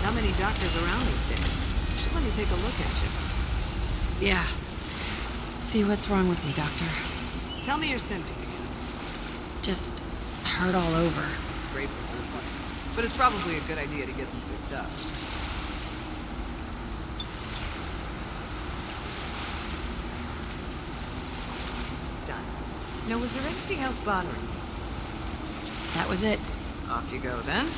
Not many doctors around these days. Should let me take a look at you. Yeah. See what's wrong with me, doctor. Tell me your symptoms. Just hurt all over. Scrapes and bruises. But it's probably a good idea to get them fixed up. Done. Now, was there anything else bothering you? That was it. Off you go, then.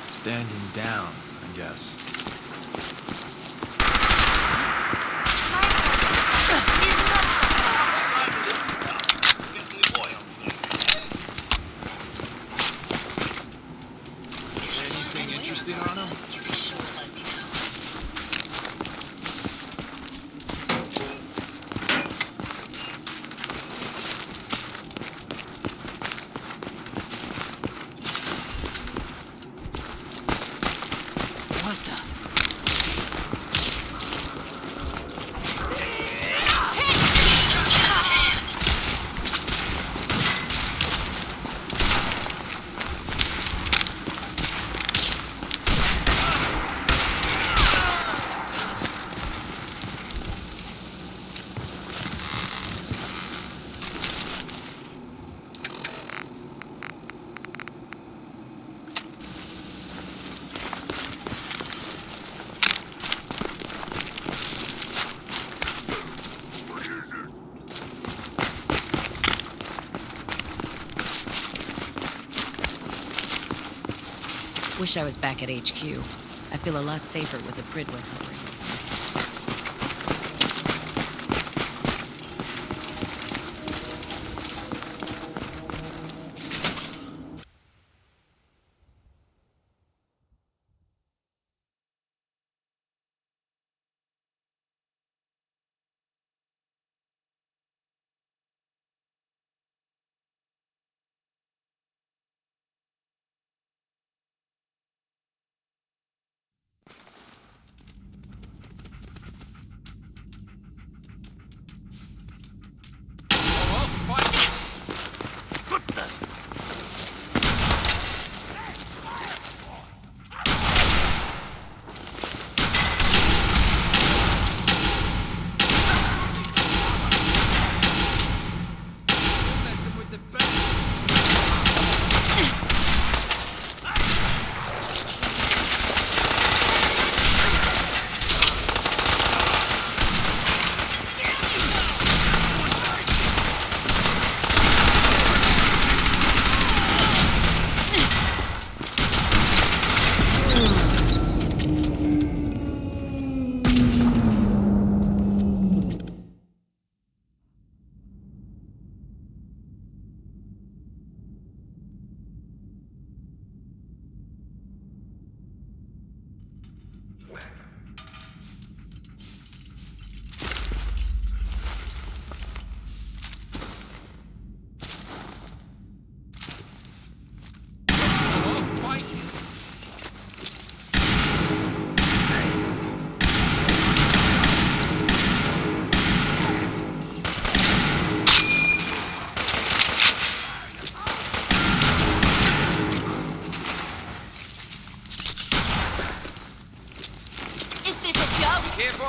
Standing down, I guess. Anything interesting on him? Wish I was back at HQ. I feel a lot safer with the Pridwen hovering.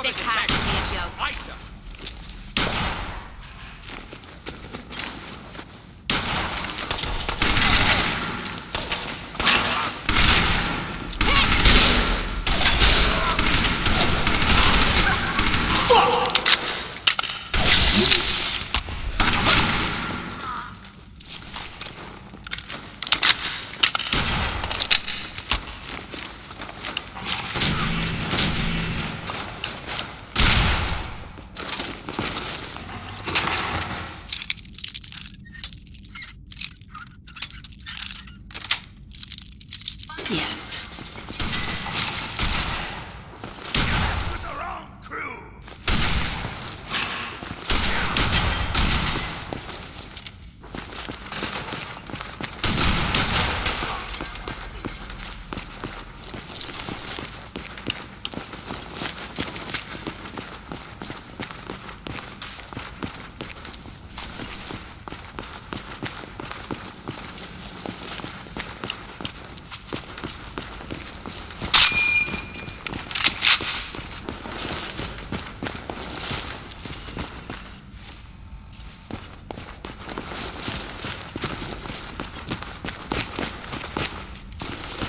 This has to be a joke. Yes.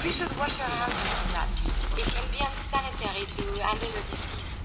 We should wash our hands after that. It can be unsanitary to handle the deceased.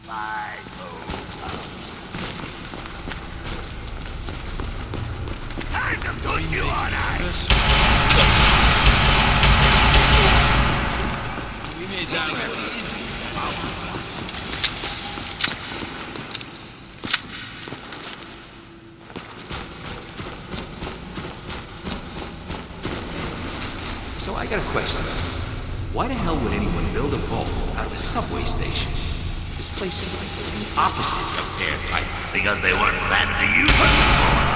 Time to put you on ice! We made that look easy. So I got a question. Why the hell would anyone build a vault out of a subway station? This place is like the opposite of airtight. Because they weren't planning to use it before.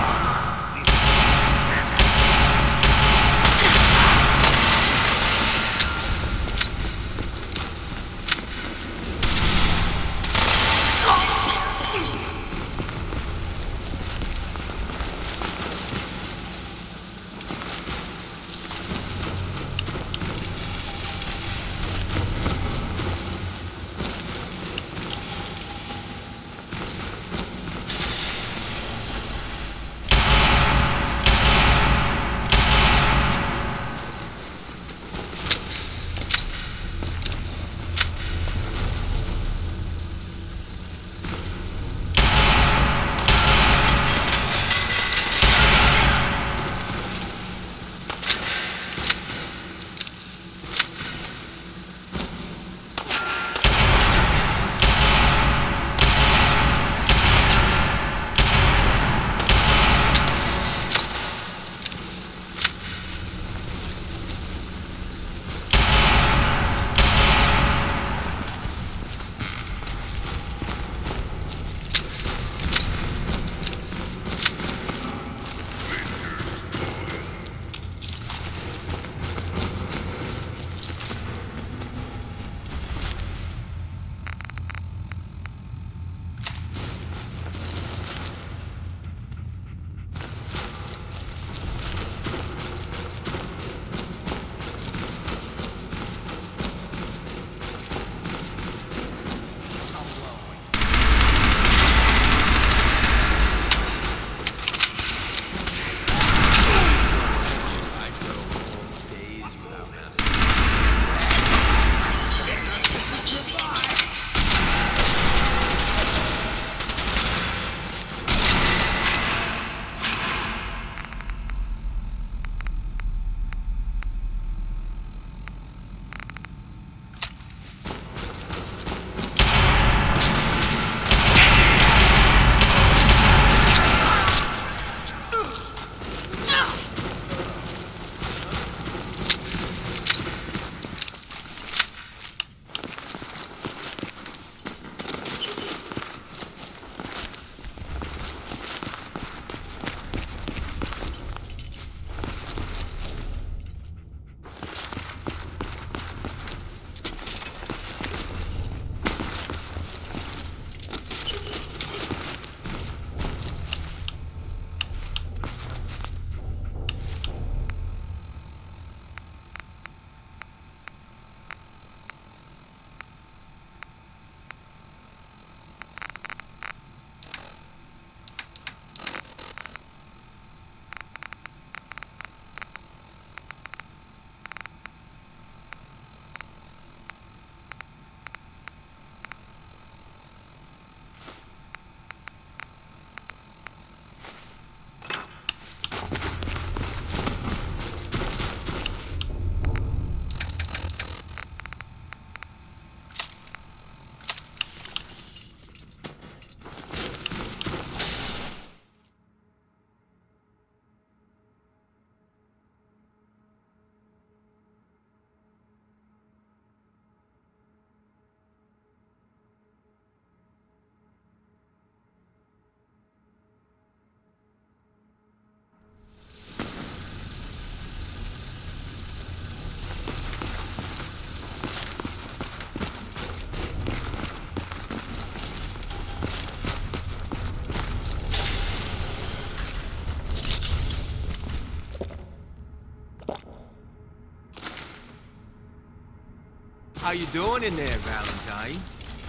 How you doing in there, Valentine?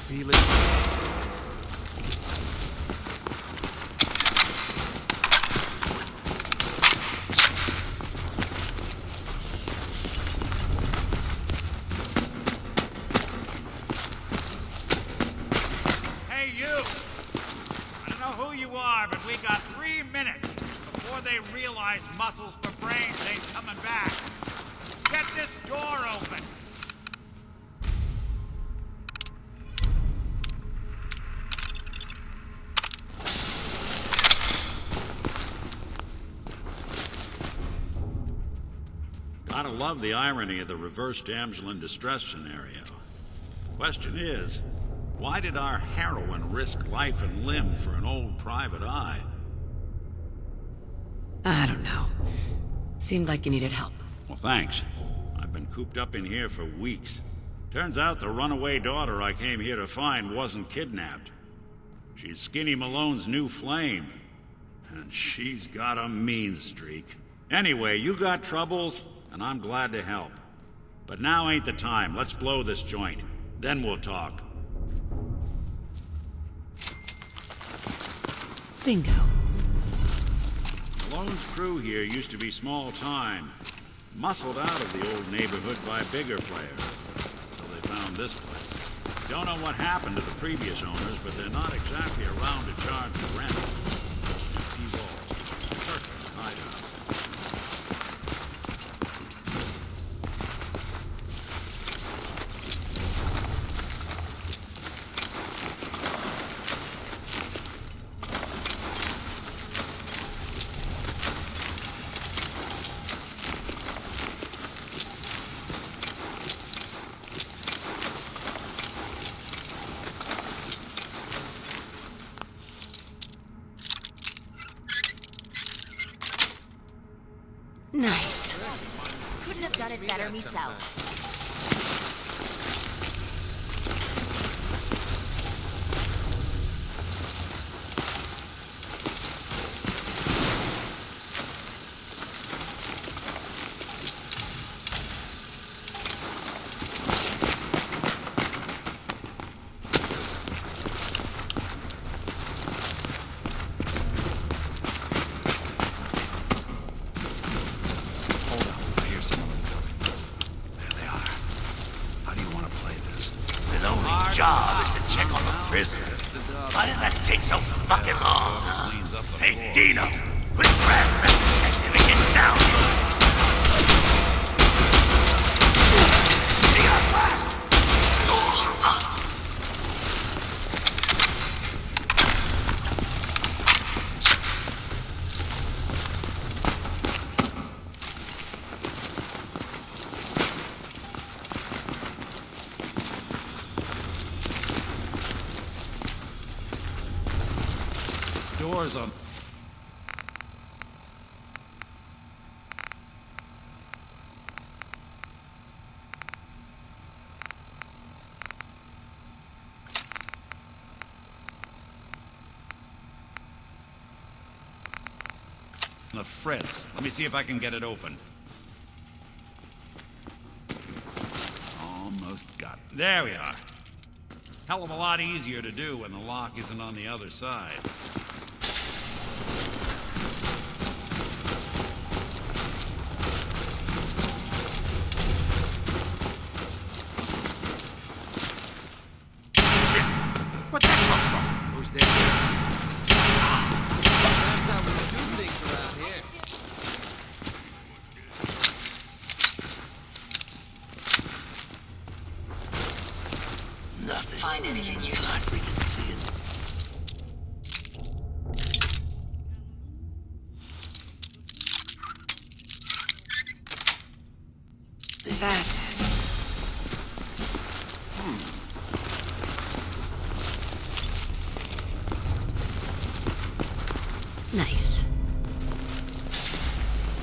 Feeling... but we got 3 minutes before they realize muscles for brains ain't coming back. Get this door open! Gotta love the irony of the reverse damsel in distress scenario. Question is, why did our heroine risk life and limb for an old private eye? I don't know. Seemed like you needed help. Well, thanks. I've been cooped up in here for weeks. Turns out the runaway daughter I came here to find wasn't kidnapped. She's Skinny Malone's new flame. And she's got a mean streak. Anyway, you got troubles, and I'm glad to help. But now ain't the time. Let's blow this joint. Then we'll talk. Bingo. Malone's crew here used to be small time. Muscled out of the old neighborhood by bigger players. Till they found this place. Don't know what happened to the previous owners, but they're not exactly around to charge the rent. Empty walls. Perfect hideout. Nice. Couldn't have done it better myself. Job is to check on the prisoner. Why does that take so fucking long, huh? Hey, Dino! Quit grasping that detective and get down here! He got whacked! Doors on. The Fritz. Let me see if I can get it open. Almost got it. There we are. Hell of a lot easier to do when the lock isn't on the other side. Where'd that come from? Who's there? That's how we do things around here. Nothing. Find anything useful. I freaking see it. That's it. Nice.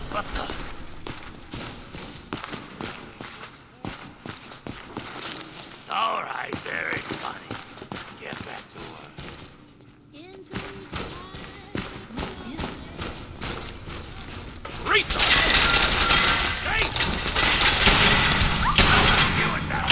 What the? All right, very funny. Get back to work. Risa! Chase! You and that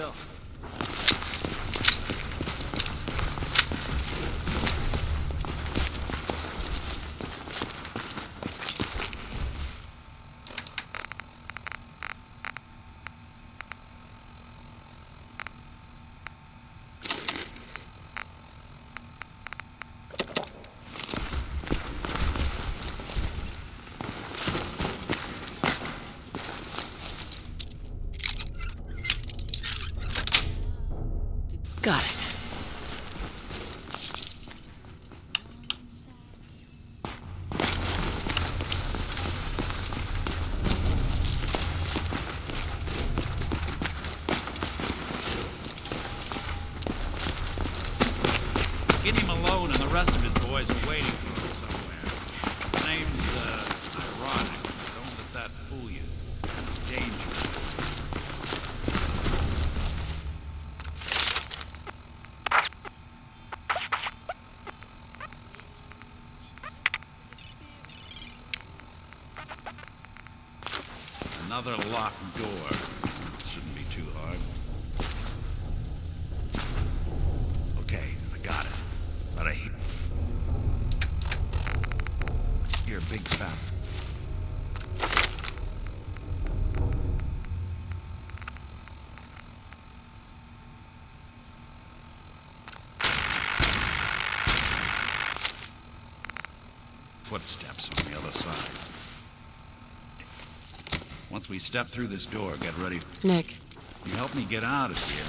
deal. Got it. Skinny Malone and the rest of his boys are waiting for us somewhere. The name's, ironic. Don't let that fool you. It's dangerous. Another locked door. Shouldn't be too hard. Okay, I got it. But I hear a big fat... footsteps on the other side. Once we step through this door, get ready. Nick, You help me get out of here.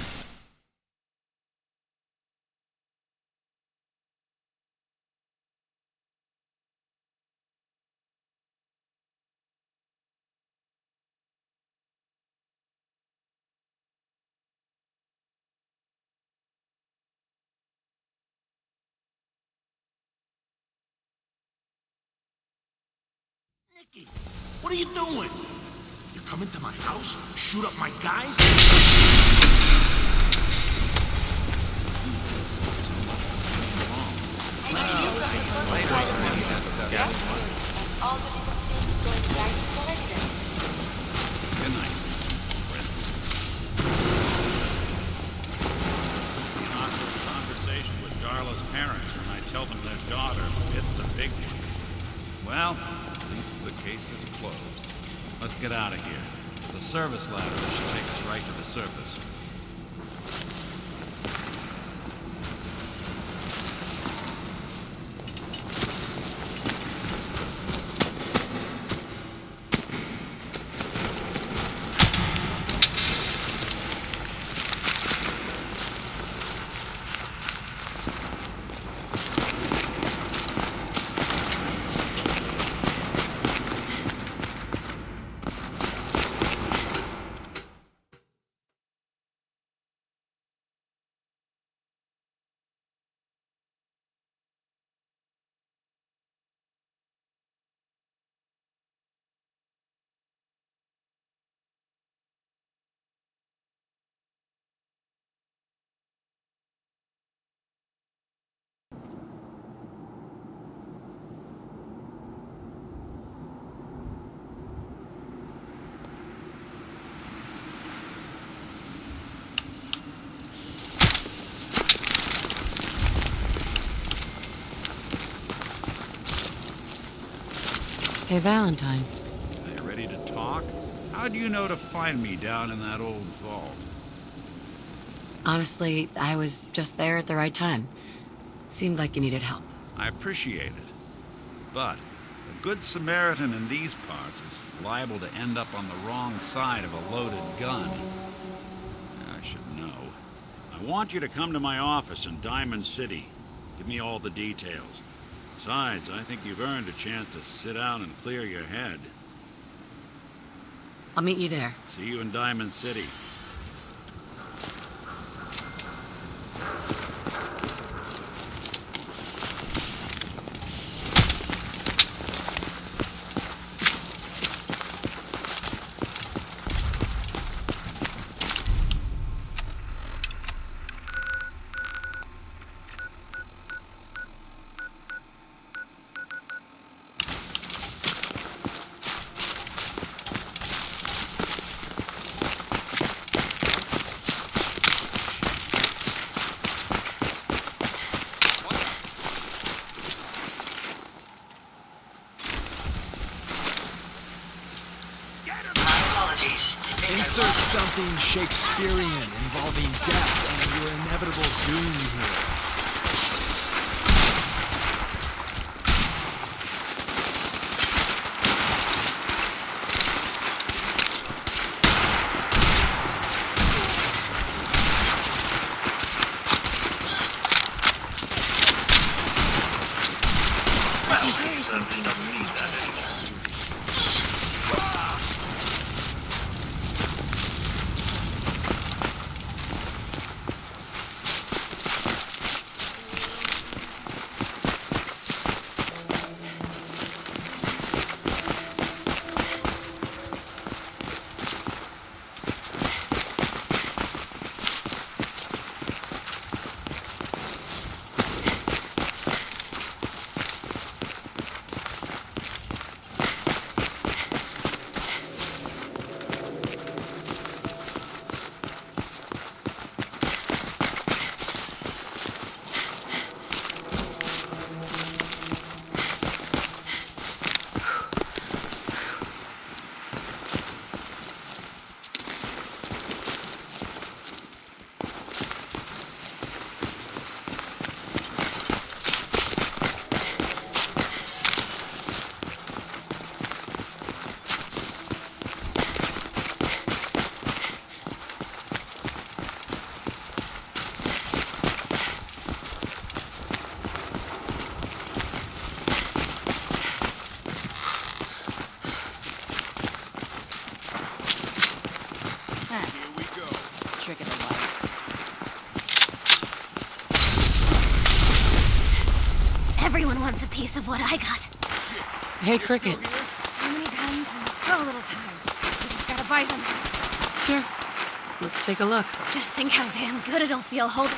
Nicky, what are you doing? You come into my house, shoot up my guys? All the little things going right for evidence. Good night, Prince. An awkward conversation with Darla's parents when I tell them their daughter bit the big one. Well, at least the case is closed. Let's get out of here. There's a service ladder that should take us right to the surface. Hey, Valentine. Are you ready to talk? How do you know to find me down in that old vault? Honestly, I was just there at the right time. Seemed like you needed help. I appreciate it. But a good Samaritan in these parts is liable to end up on the wrong side of a loaded gun. I should know. I want you to come to my office in Diamond City. Give me all the details. Besides, I think you've earned a chance to sit down and clear your head. I'll meet you there. See you in Diamond City. apologies. Insert something Shakespearean involving death and your inevitable doom here. Well, he certainly doesn't need that anymore. Trick of the light. Everyone wants a piece of what I got. Hey, Cricket. So many guns and so little time. We just gotta buy them. Sure. Let's take a look. Just think how damn good it'll feel holding.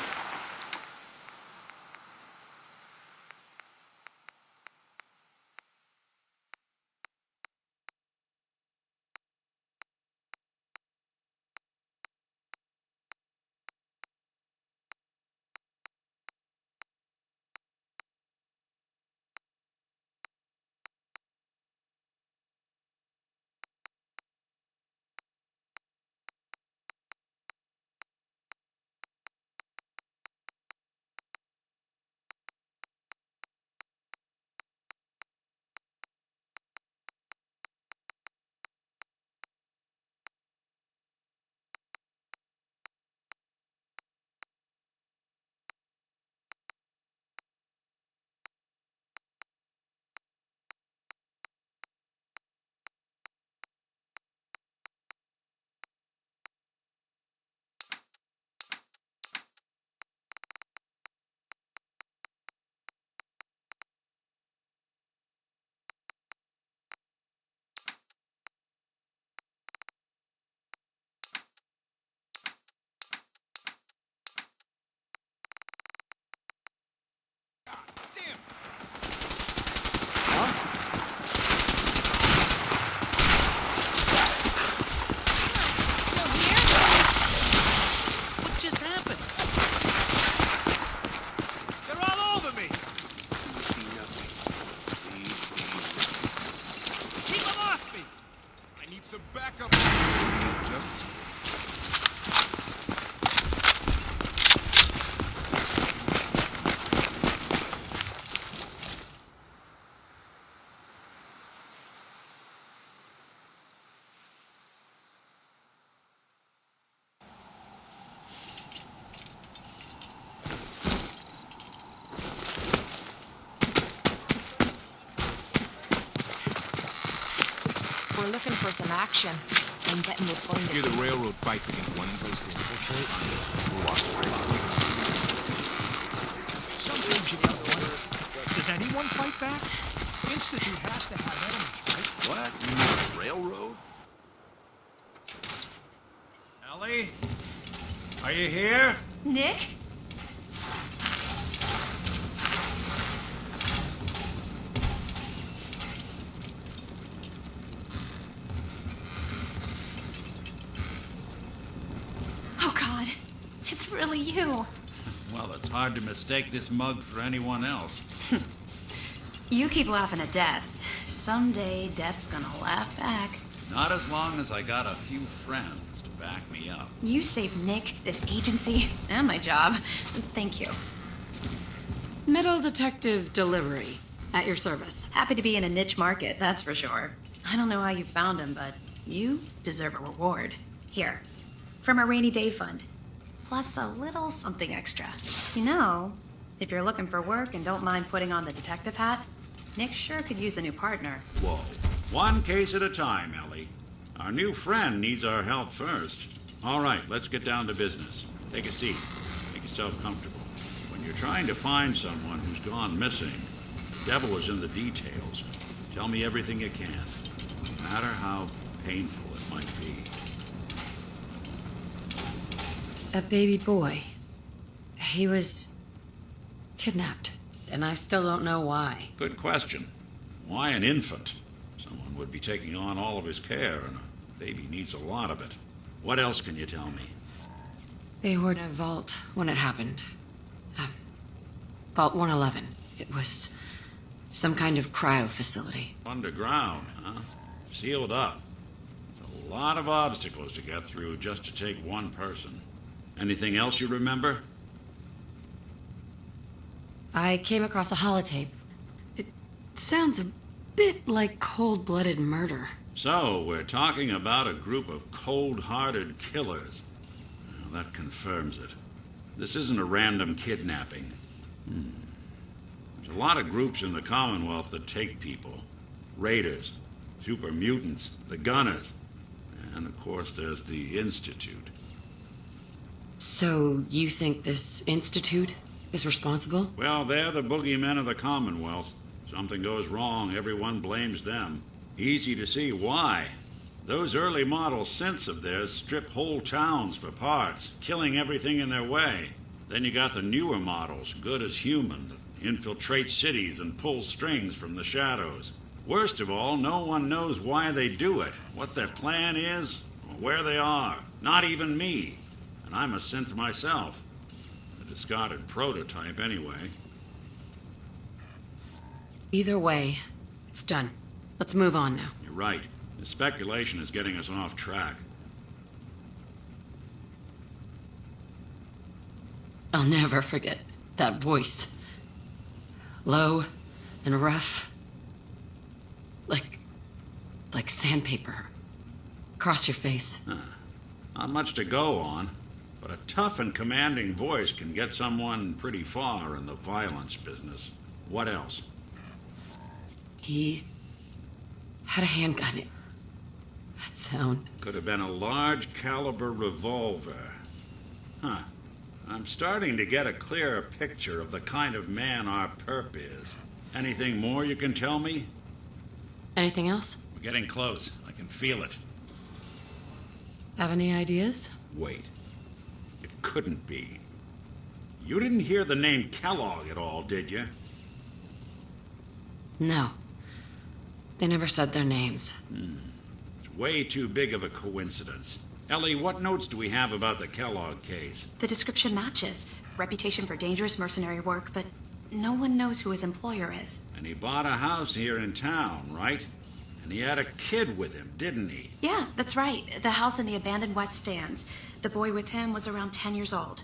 What just happened? They're all over me! Keep them off me! I need some backup. Justice. We're looking for some action. I'm betting we'll find Here it. the railroad fights against Wednesday's infiltrate. Sometimes you gotta wonder, does anyone fight back? Institute has to have enemies, right? What? You mean the railroad? Ellie? Are you here? Nick? Oh, God. It's really you. Well, it's hard to mistake this mug for anyone else. You keep laughing at death. Someday, death's gonna laugh back. Not as long as I got a few friends to back me up. You saved Nick, this agency, and my job. Thank you. Metal detective delivery. At your service. Happy to be in a niche market, that's for sure. I don't know how you found him, but you deserve a reward. Here, from our rainy day fund. Plus a little something extra. You know, if you're looking for work and don't mind putting on the detective hat, Nick sure could use a new partner. Whoa. One case at a time, Ellie. Our new friend needs our help first. All right, let's get down to business. Take a seat. Make yourself comfortable. When you're trying to find someone who's gone missing, the devil is in the details. Tell me everything you can, no matter how painful it might be. That baby boy. He was kidnapped, and I still don't know why. Good question. Why an infant? Someone would be taking on all of his care, and a baby needs a lot of it. What else can you tell me? They were in a vault when it happened. Vault 111. It was some kind of cryo facility. Underground, huh? Sealed up. It's a lot of obstacles to get through just to take one person. Anything else you remember? I came across a holotape. It sounds a bit like cold-blooded murder. So, we're talking about a group of cold-hearted killers. Well, that confirms it. This isn't a random kidnapping. There's a lot of groups in the Commonwealth that take people. Raiders, super mutants, the Gunners, and of course there's the Institute. So, you think this institute is responsible? Well, they're the boogeymen of the Commonwealth. Something goes wrong, everyone blames them. Easy to see why. Those early model synths of theirs strip whole towns for parts, killing everything in their way. Then you got the newer models, good as human, that infiltrate cities and pull strings from the shadows. Worst of all, no one knows why they do it, what their plan is, or where they are. Not even me. And I'm a synth myself. A discarded prototype, anyway. Either way, it's done. Let's move on now. You're right. The speculation is getting us off track. I'll never forget that voice. Low and rough. Like sandpaper. Across your face. Not much to go on, but a tough and commanding voice can get someone pretty far in the violence business. What else? He had a handgun. That sound. Could have been a large caliber revolver. Huh. I'm starting to get a clearer picture of the kind of man our perp is. Anything more you can tell me? Anything else? We're getting close. I can feel it. Have any ideas? Wait. It couldn't be. You didn't hear the name Kellogg at all, did you? No. They never said their names. It's way too big of a coincidence. Ellie, what notes do we have about the Kellogg case? The description matches. Reputation for dangerous mercenary work, but no one knows who his employer is. And he bought a house here in town, right? And he had a kid with him, didn't he? Yeah, that's right. The house in the abandoned West Stands. The boy with him was around 10 years old.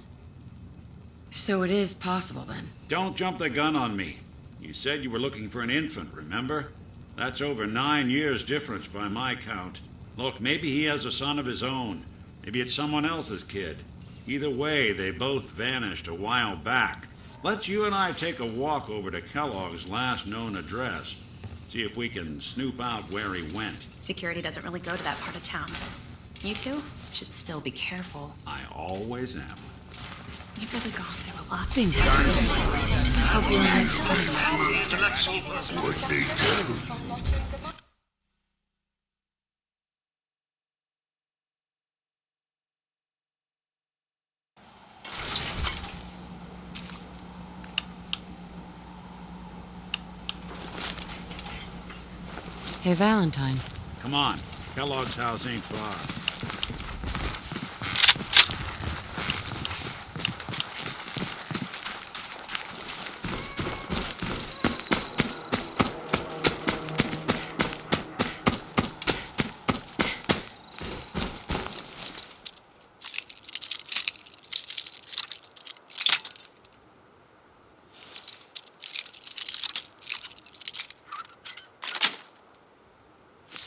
So it is possible, then. Don't jump the gun on me. You said you were looking for an infant, remember? That's over 9 years difference by my count. Look, maybe he has a son of his own. Maybe it's someone else's kid. Either way, they both vanished a while back. Let's you and I take a walk over to Kellogg's last known address. See if we can snoop out where he went. Security doesn't really go to that part of town. You two should still be careful. I always am. You've really gone through a lot. Hope you learn. What they tell. Hey, Valentine. Come on. Kellogg's house ain't far.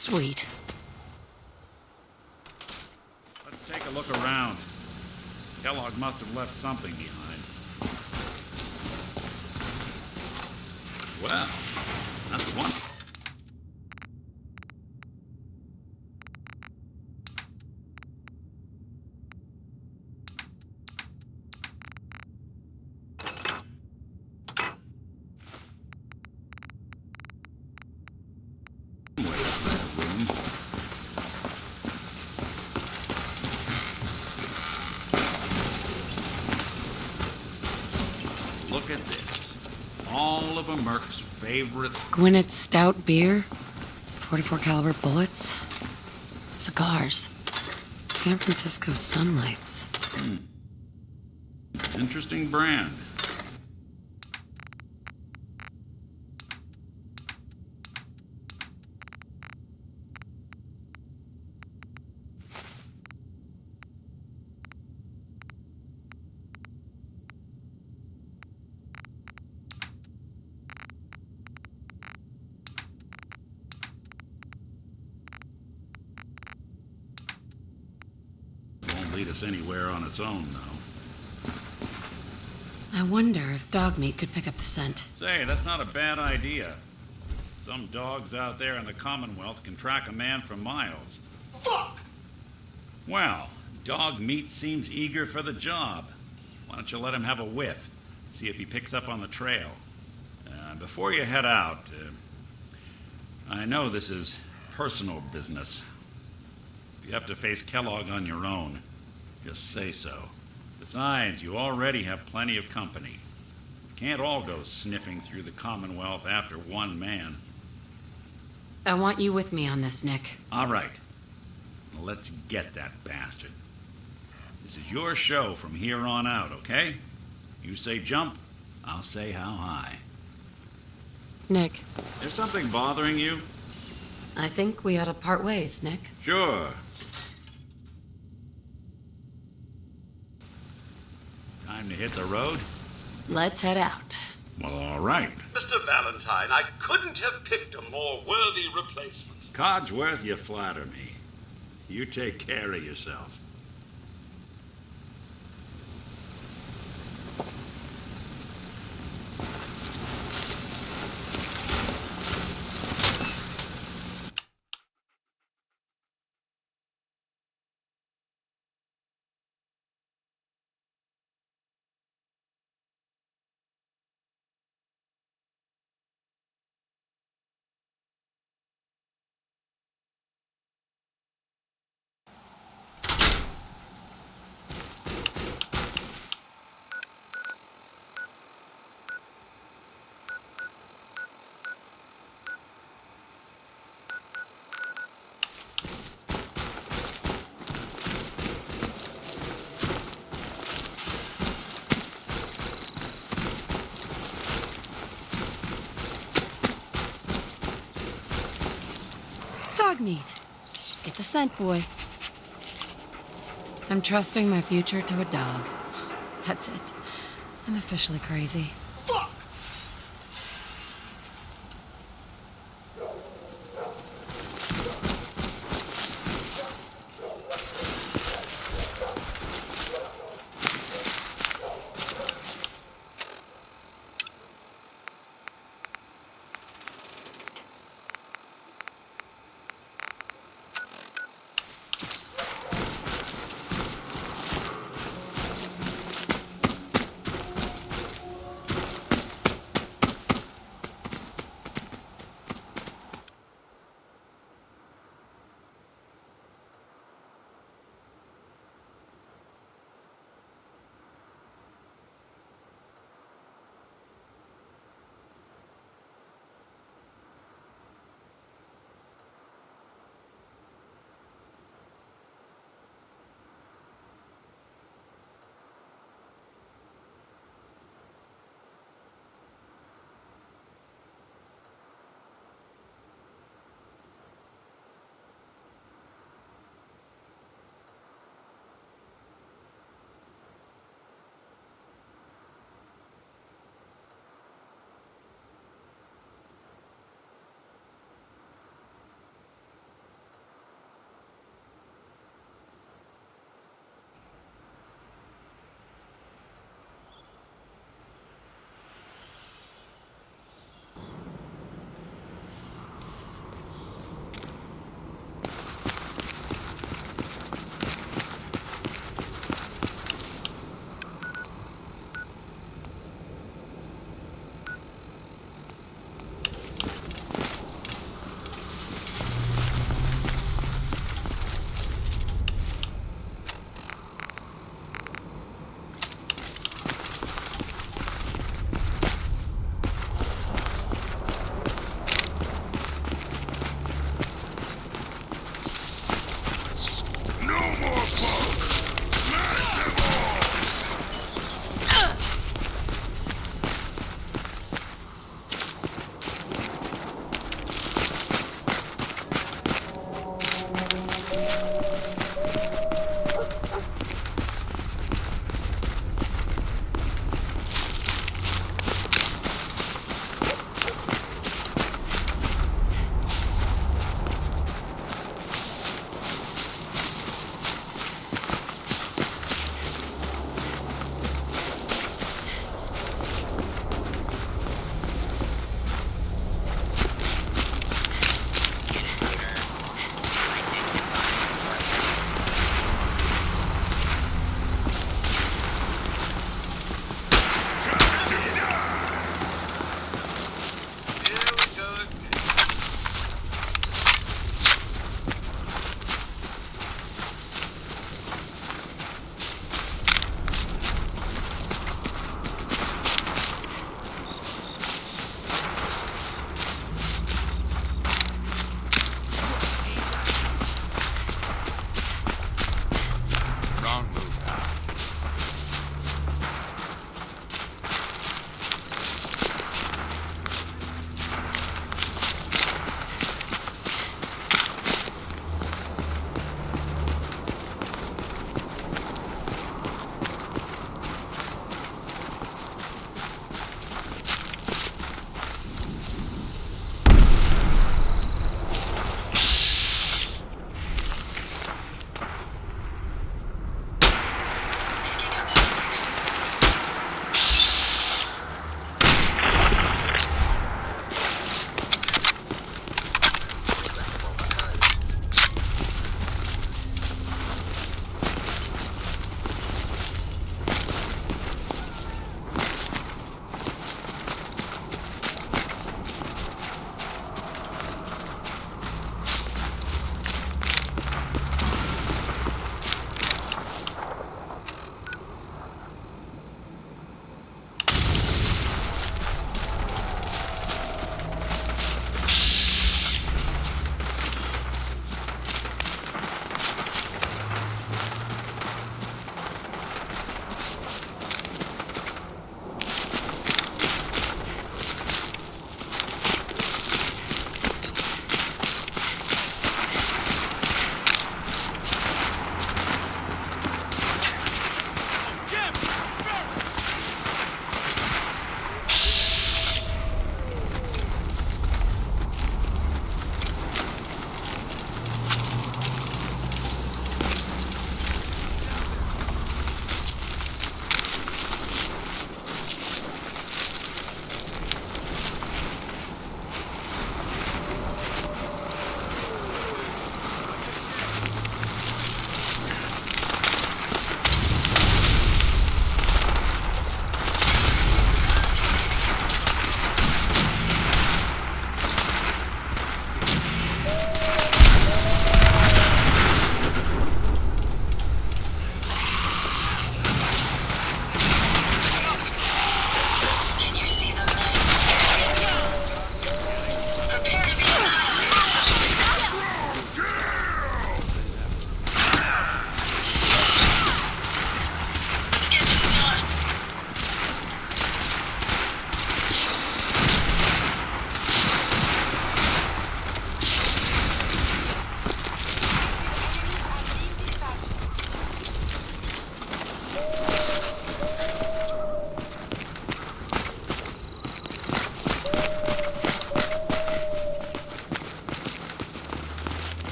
Sweet. Let's take a look around. Kellogg must have left something behind. Well, that's one. Look at this. All of a Merc's favorite. Gwinnett's stout beer, 44 caliber bullets, cigars, San Francisco sunlights. Interesting brand. Won't lead us anywhere on its own, though. I wonder if dog meat could pick up the scent. Say, that's not a bad idea. Some dogs out there in the Commonwealth can track a man for miles. Fuck! Well, dog meat seems eager for the job. Why don't you let him have a whiff? See if he picks up on the trail. Before you head out, I know this is personal business. If you have to face Kellogg on your own, just say so. Besides, you already have plenty of company. You can't all go sniffing through the Commonwealth after one man. I want you with me on this, Nick. All right. Now let's get that bastard. This is your show from here on out, okay? You say jump, I'll say how high. Nick, There's something bothering you? I think we ought to part ways, Nick. Sure. Time to hit the road? Let's head out. Well, all right. Mr. Valentine, I couldn't have picked a more worthy replacement. Codsworth, you flatter me. You take care of yourself. Dog meat. Get the scent, boy. I'm trusting my future to a dog. That's it. I'm officially crazy. Fuck!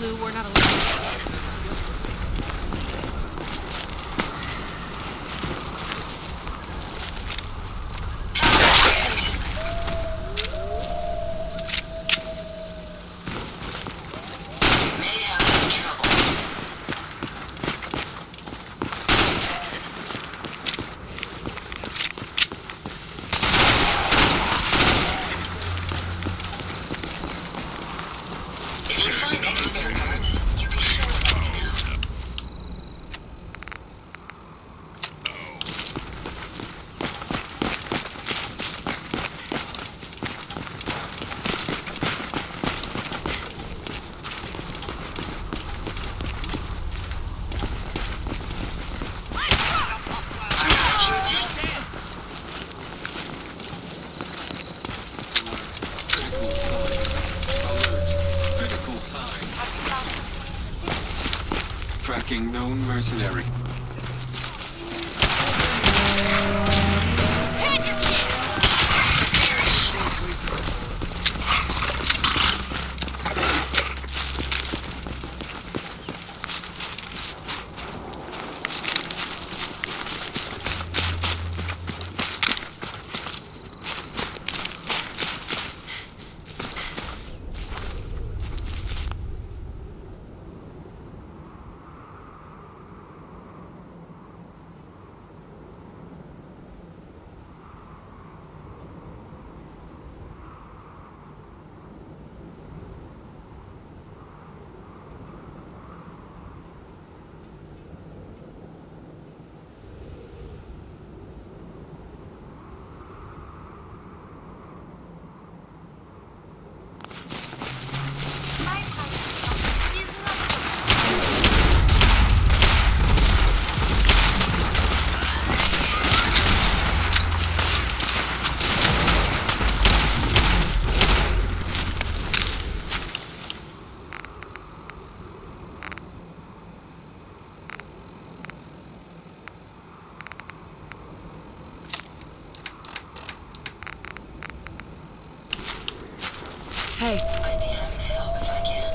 Lou, we're not alone. Tracking known mercenary. Hey. I'd be happy to help if I can.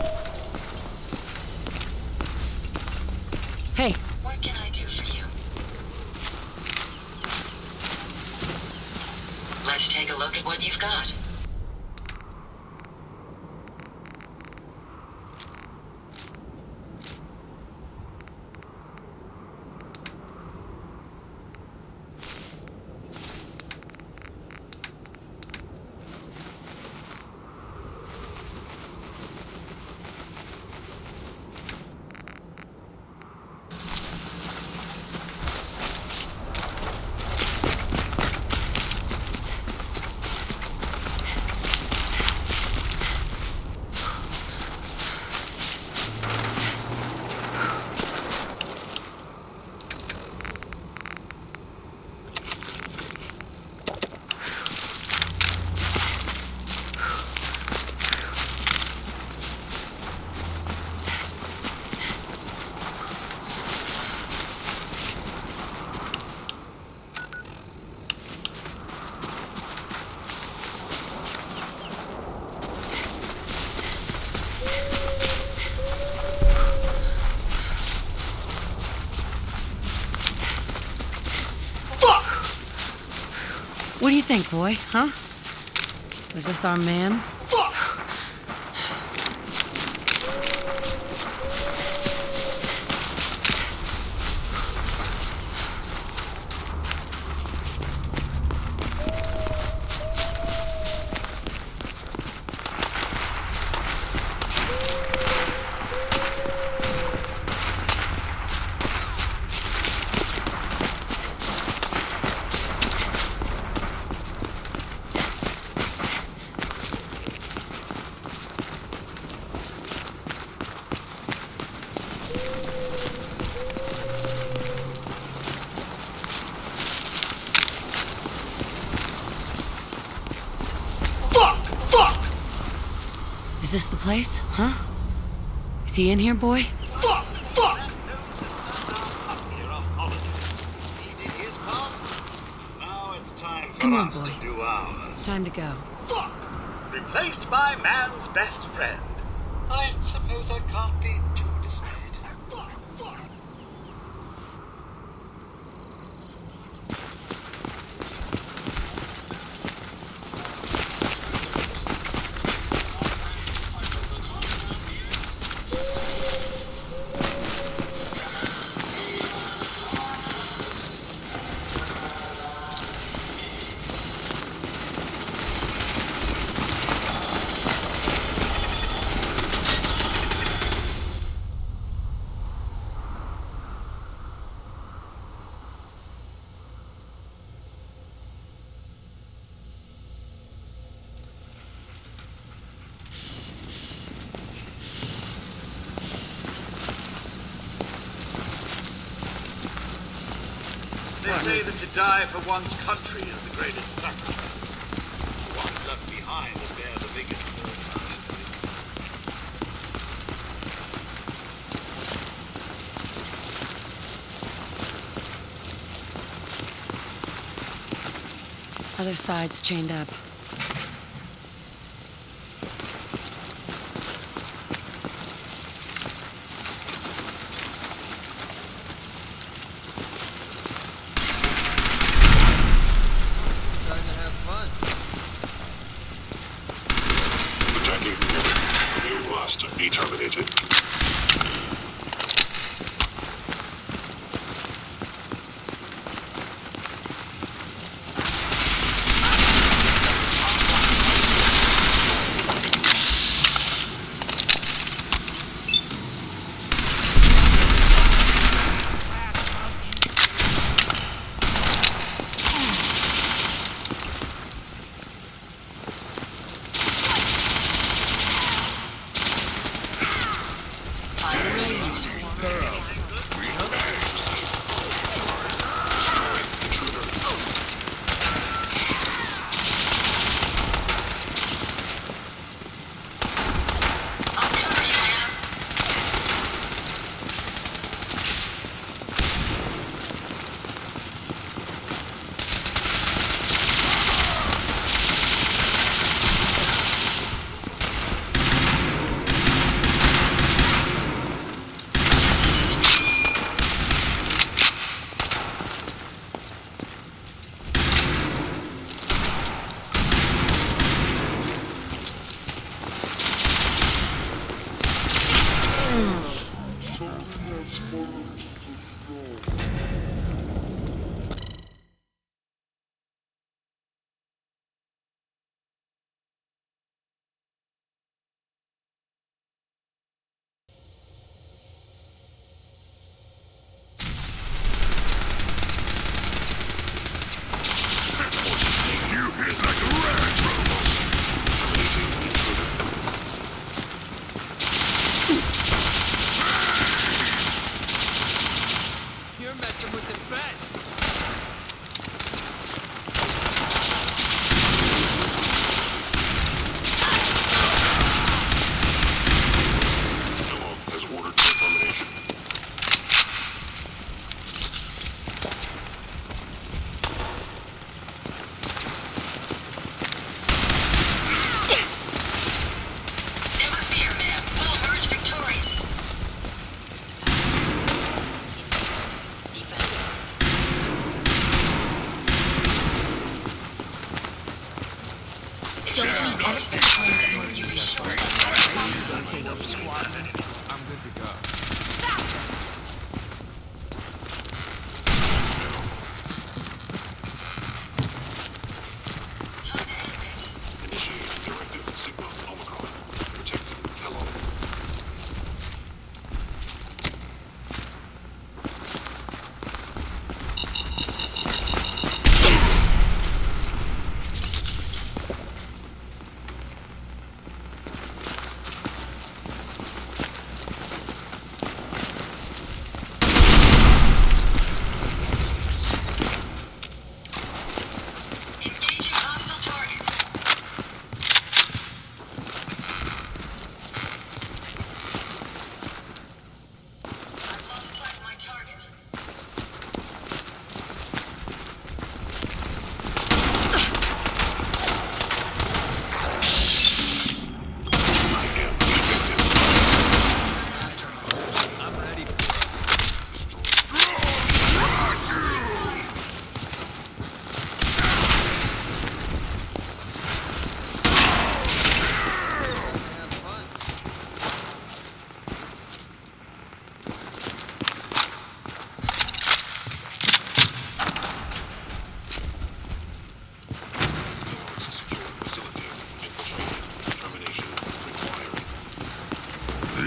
Hey. What can I do for you? Let's take a look at what you've got. What do you think, boy? Huh? Was this our man? Is this the place? Huh? Is he in here, boy? Fuck! Come on, boy. To do ours. It's time to go. Replaced by man's best friend. I suppose I can't be too dismayed. They say that to die for one's country is the greatest sacrifice. One's left behind to bear the biggest burden, I should think. Other side's chained up. New blast to be terminated.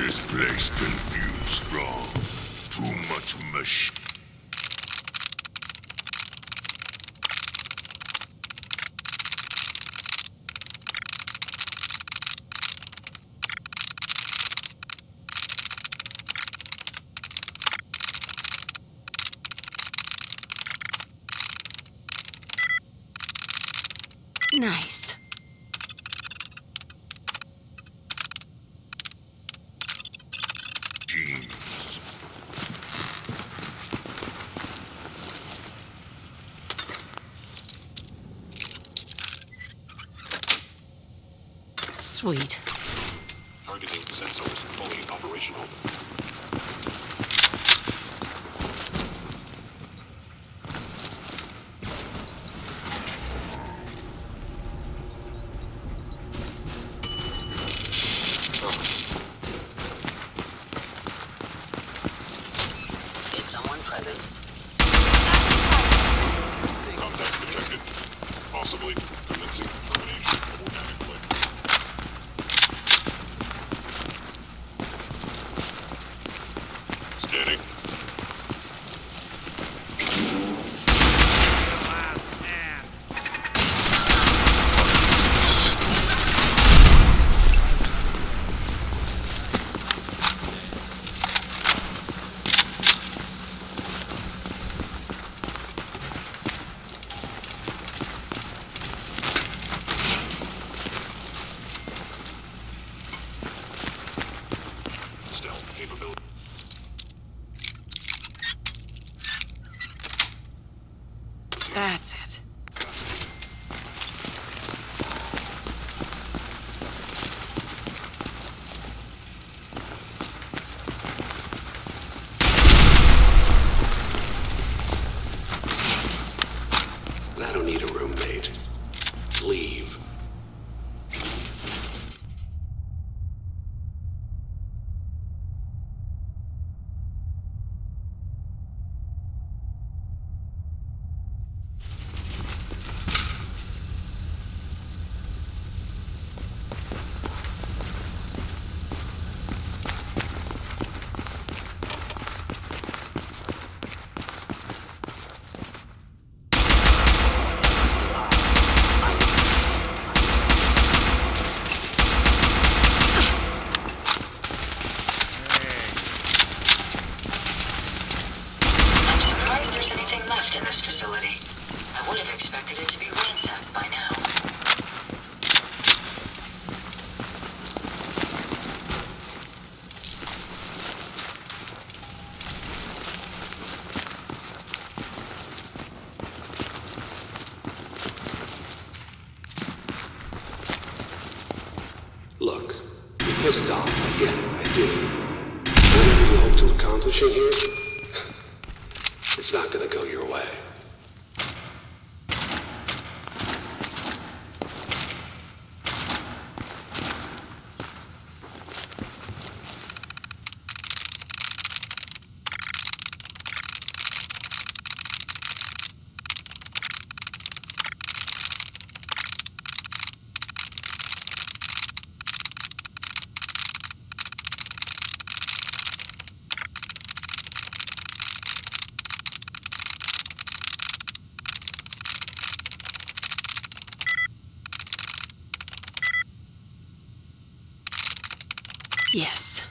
This place confused strong. Too much machine. Nice. Genes. Sweet. Targeting sensors fully operational. Is someone present? Contact detected. Possibly commencing termination of organic life. Scanning. Last man. Stealth capability. That's it. I don't need a roommate. Leave. I'm surprised there's anything left in this facility. I would have expected it to be ransacked by now. Look, you're pissed off. I get it. I do. Whatever you hope to accomplish in here, it's not gonna go your way. Yes.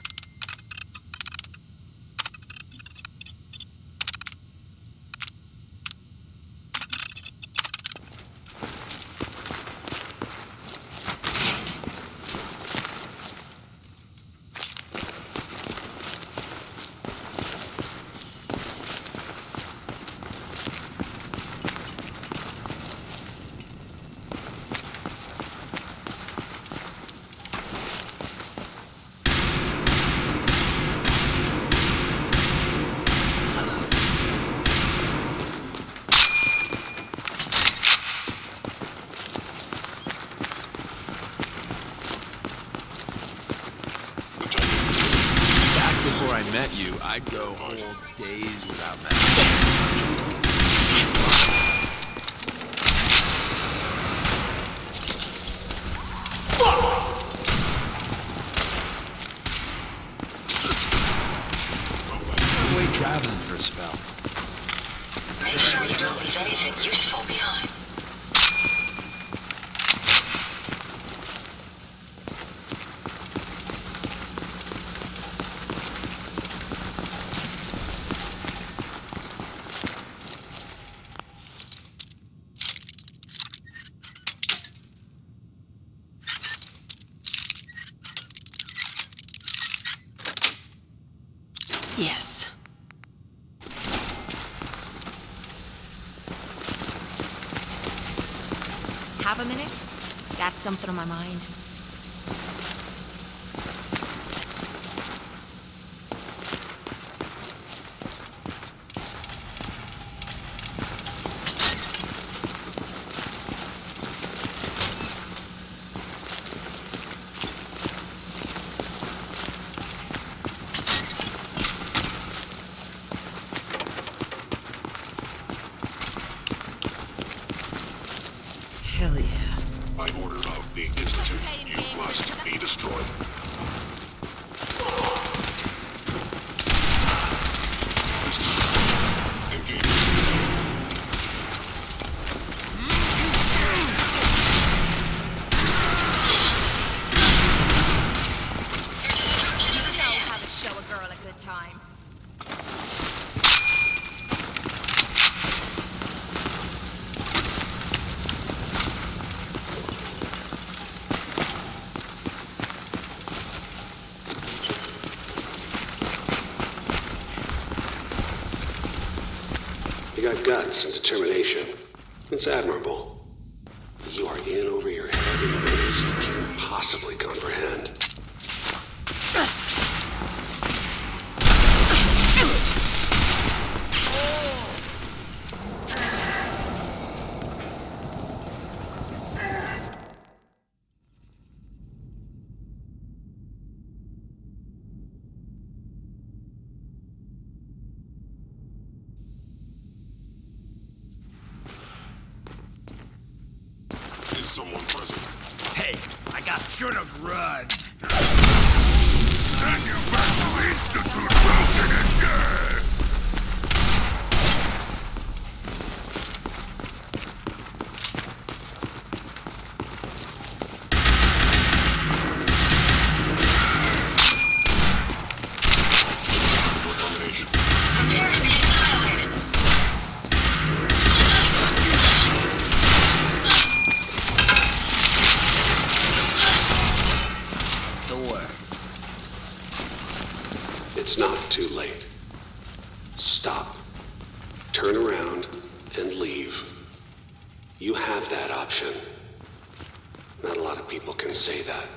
Before I met you, I'd go whole days without masks. a spell. Make sure you don't leave anything useful behind. Yes. Have a minute? Got something on my mind. Hell yeah. By order of the Institute, you must be destroyed. Engage. You know how to show a girl a good time. You got guts and determination. It's admirable. But you are in over your head in ways you can't possibly comprehend. Is someone present? Hey, I got should've run. Send you back to the Institute broken and dead. Domination. Prepare to be annihilated. It's the word. It's not too late. Stop. Turn around and leave. You have that option. Not a lot of people can say that.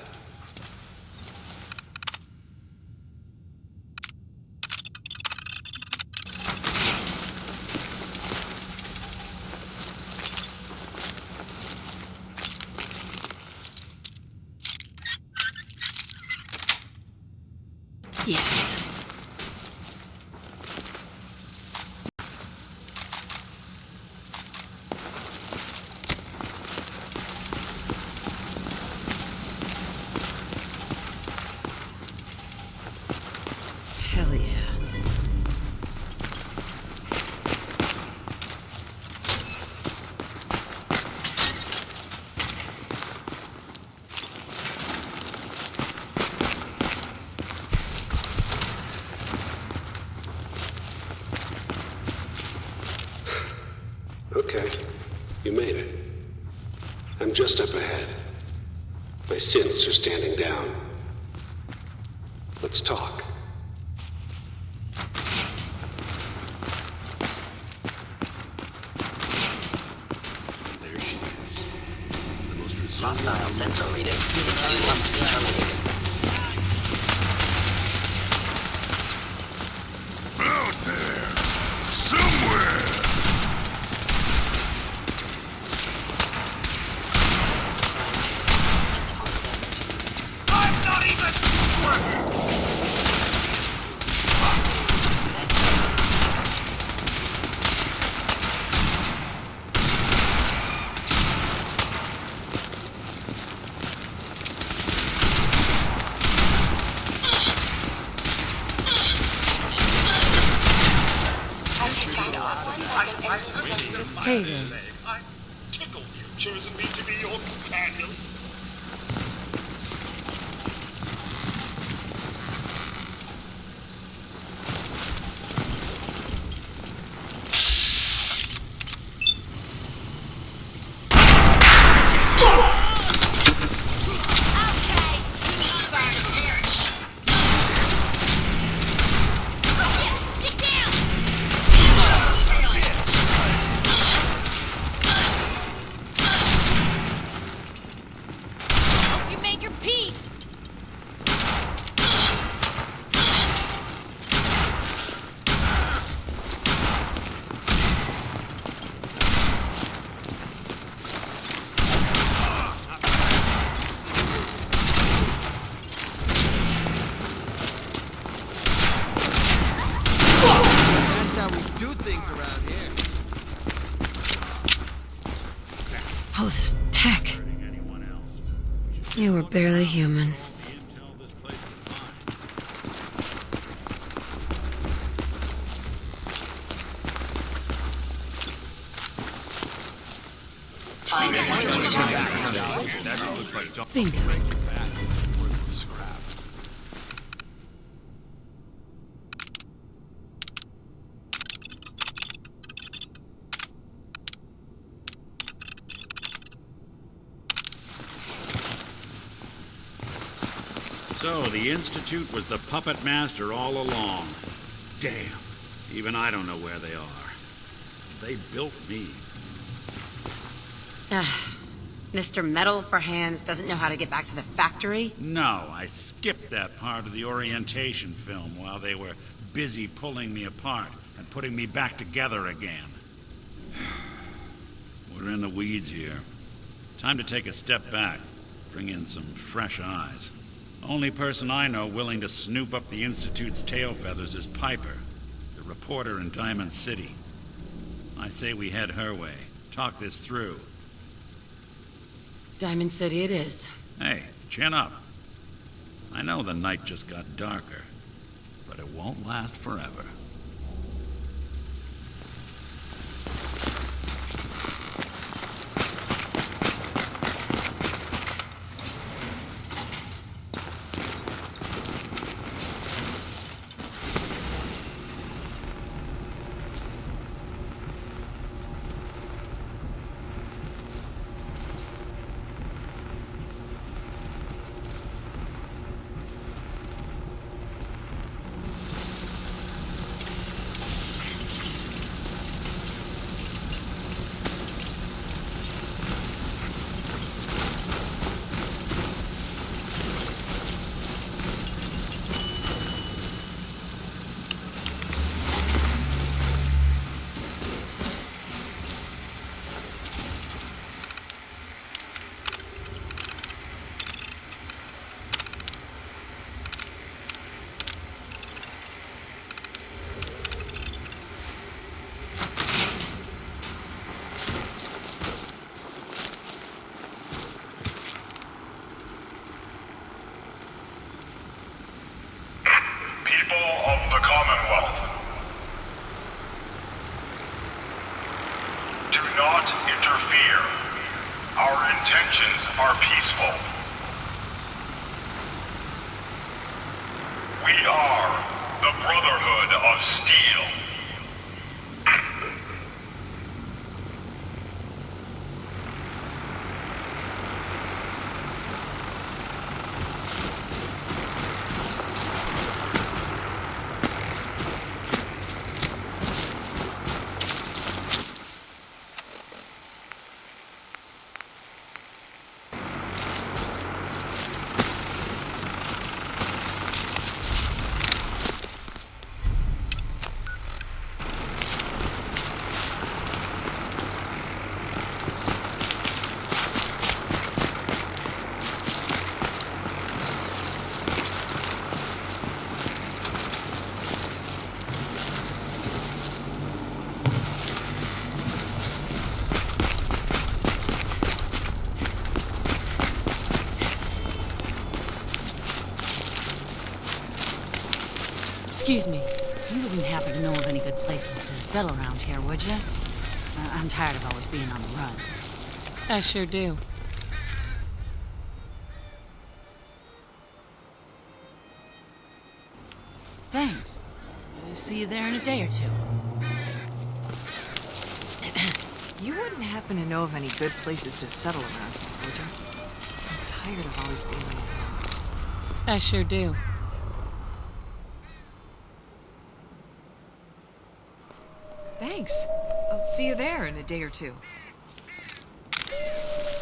Yes. Hell yeah. Okay, you made it. I'm just up ahead. My synths are standing down. Let's talk. There she is. The most resilient. Hostile sensor reading. You must be terminated. Out there! Somewhere! I'm not even squirting! Okay then. I'm tickled you've chosen me to be your companion. You made your peace. That's how we do things around here. All this tech. You were barely human. Bingo. So, the Institute was the puppet master all along. Damn. Even I don't know where they are. They built me. Mr. Metal for Hands doesn't know how to get back to the factory? No, I skipped that part of the orientation film while they were busy pulling me apart and putting me back together again. We're in the weeds here. Time to take a step back, bring in some fresh eyes. Only person I know willing to snoop up the Institute's tail feathers is Piper, the reporter in Diamond City. I say we head her way, talk this through. Diamond City it is. Hey, chin up. I know the night just got darker, but it won't last forever. intentions are peaceful. We are the Brotherhood of Steel. Excuse me. You wouldn't happen to know of any good places to settle around here, would you? I'm tired of always being on the run. I sure do. Thanks. I'll see you there in a day or two. You wouldn't happen to know of any good places to settle around here, would you? I'm tired of always being on the run. I sure do. Thanks. I'll see you there in a day or two.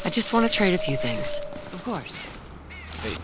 I just want to trade a few things. Of course. Hey,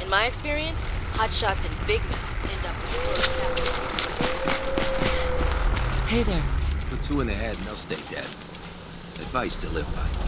In my experience, hotshots and big mouths end up Hey there. put two in the head and they'll stay dead. Advice to live by.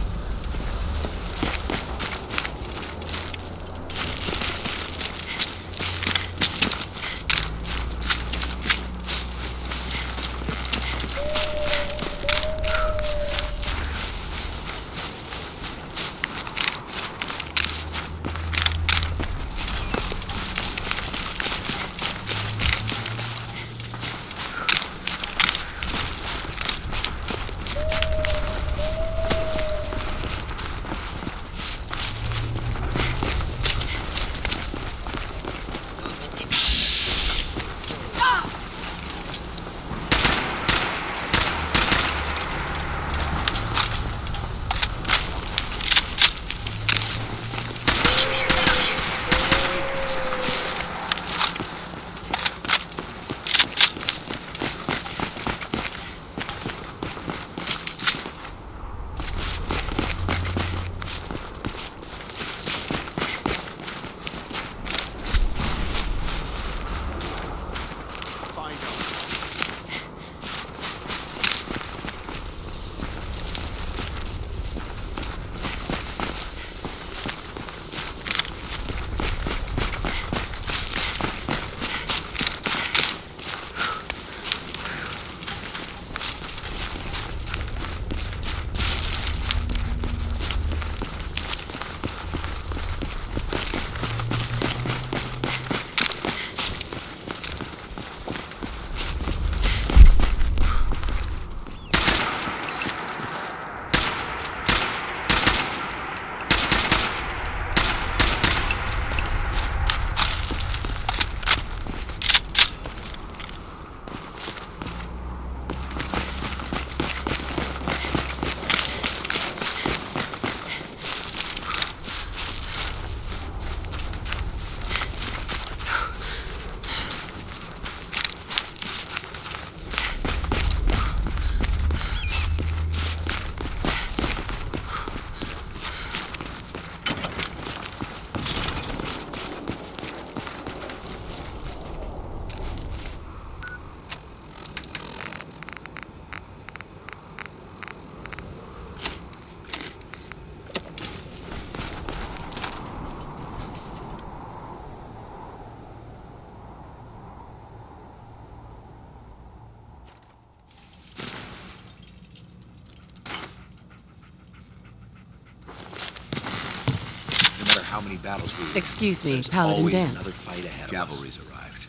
how many battles we win. Excuse me, There's Paladin always Dance. another fight ahead of us. Cavalry's arrived.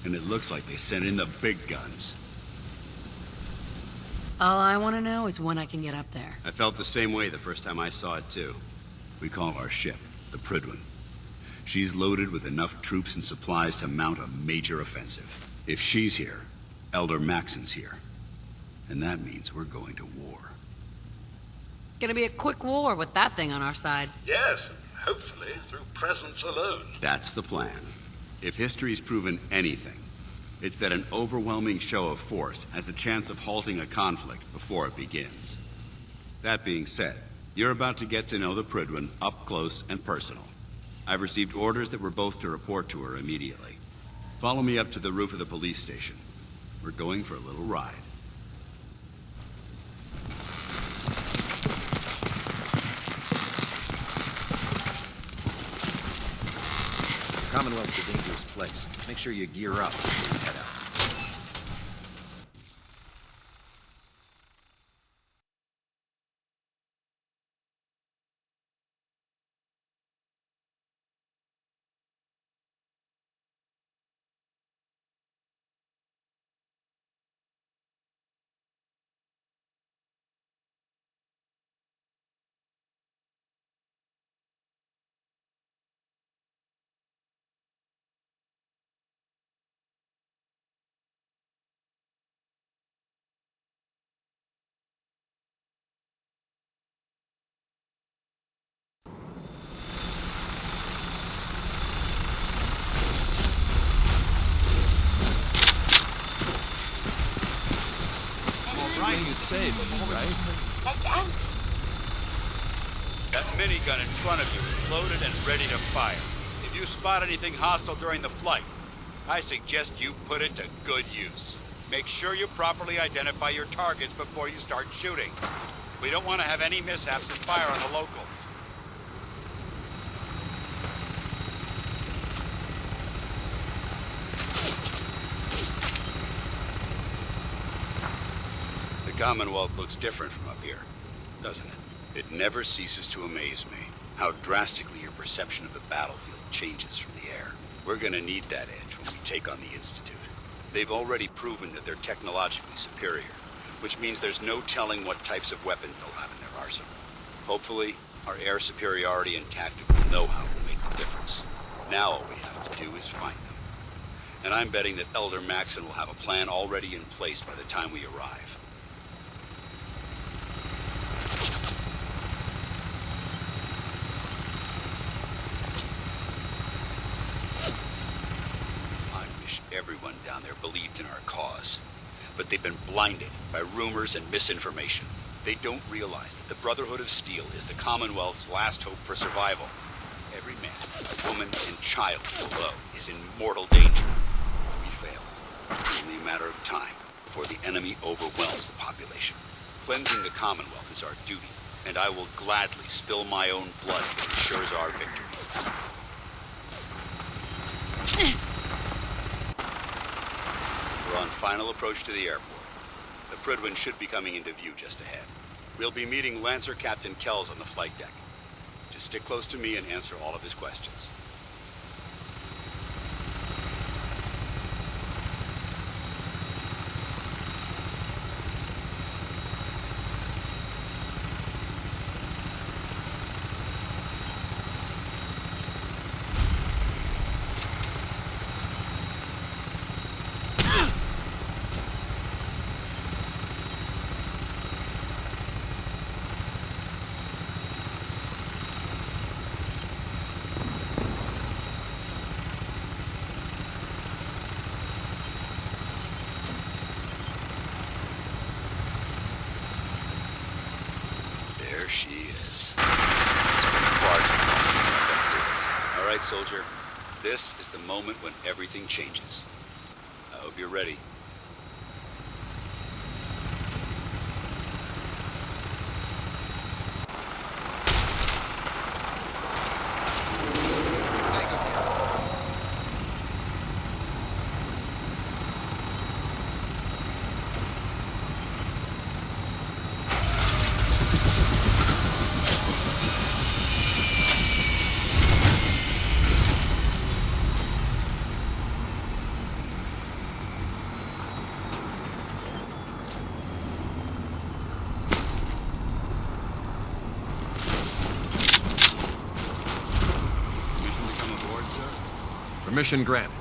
And it looks like they sent in the big guns. All I want to know is when I can get up there. I felt the same way the first time I saw it, too. We call our ship the Prydwen. She's loaded with enough troops and supplies to mount a major offensive. If she's here, Elder Maxon's here. And that means we're going to war. Gonna be a quick war with that thing on our side. Yes, and hopefully through presence alone. That's the plan. If history's proven anything, it's that an overwhelming show of force has a chance of halting a conflict before it begins. That being said, you're about to get to know the Prydwen up close and personal. I've received orders that we're both to report to her immediately. Follow me up to the roof of the police station. We're going for a little ride. Commonwealth's a dangerous place. Make sure you gear up before you head out. Everything is safe, right? Like ants. That minigun in front of you is loaded and ready to fire. If you spot anything hostile during the flight, I suggest you put it to good use. Make sure you properly identify your targets before you start shooting. We don't want to have any mishaps and fire on the locals. The Commonwealth looks different from up here, doesn't it? It never ceases to amaze me how drastically your perception of the battlefield changes from the air. We're gonna need that edge when we take on the Institute. They've already proven that they're technologically superior, which means there's no telling what types of weapons they'll have in their arsenal. Hopefully, our air superiority and tactical know-how will make the difference. Now all we have to do is find them. And I'm betting that Elder Maxon will have a plan already in place by the time we arrive. Everyone down there believed in our cause, but they've been blinded by rumors and misinformation. They don't realize that the Brotherhood of Steel is the Commonwealth's last hope for survival. Every man, woman, and child below is in mortal danger. We fail. It's only a matter of time before the enemy overwhelms the population. Cleansing the Commonwealth is our duty, and I will gladly spill my own blood if it ensures our victory. We're on final approach to the airport. The Prydwen should be coming into view just ahead. We'll be meeting Lancer Captain Kells on the flight deck. Just stick close to me and answer all of his questions. There she is. All right, soldier. This is the moment when everything changes. I hope you're ready. Permission granted.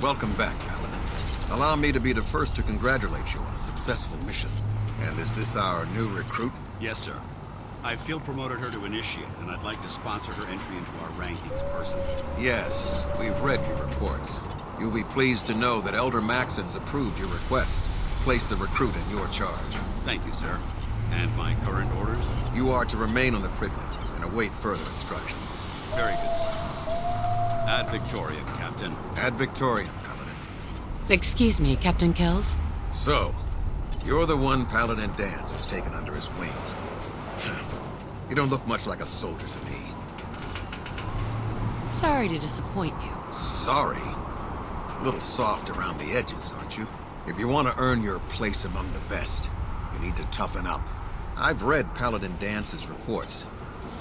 Welcome back, Paladin. Allow me to be the first to congratulate you on a successful mission. And is this our new recruit? Yes, sir. I field promoted her to initiate, and I'd like to sponsor her entry into our rankings personally. Yes, we've read your reports. You'll be pleased to know that Elder Maxon's approved your request. Place the recruit in your charge. Thank you, sir. And my current orders? You are to remain on the Priglet and await further instructions. Very good, sir. Ad Victoriam, Captain. Ad Victoriam, Paladin. Excuse me, Captain Kells? So, you're the one Paladin Danse has taken under his wing. You don't look much like a soldier to me. Sorry to disappoint you. Sorry? A little soft around the edges, aren't you? If you want to earn your place among the best, you need to toughen up. I've read Paladin Dance's reports.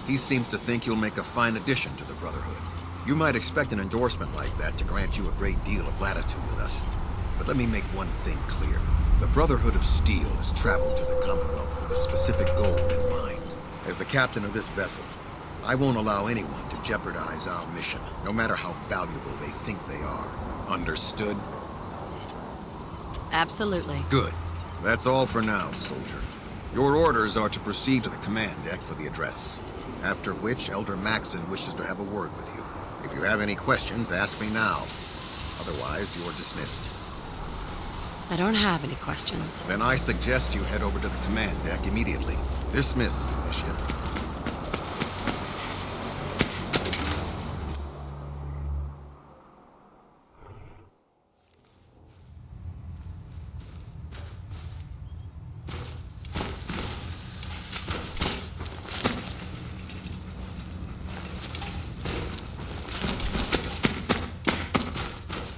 He seems to think you'll make a fine addition to the Brotherhood. You might expect an endorsement like that to grant you a great deal of latitude with us. But let me make one thing clear. The Brotherhood of Steel has traveled to the Commonwealth with a specific goal in mind. As the captain of this vessel, I won't allow anyone to jeopardize our mission, no matter how valuable they think they are. Understood? Absolutely. Good. That's all for now, soldier. Your orders are to proceed to the command deck for the address. After which, Elder Maxon wishes to have a word with you. If you have any questions, ask me now. Otherwise, you're dismissed. I don't have any questions. Then I suggest you head over to the command deck immediately. Dismissed, Initiate.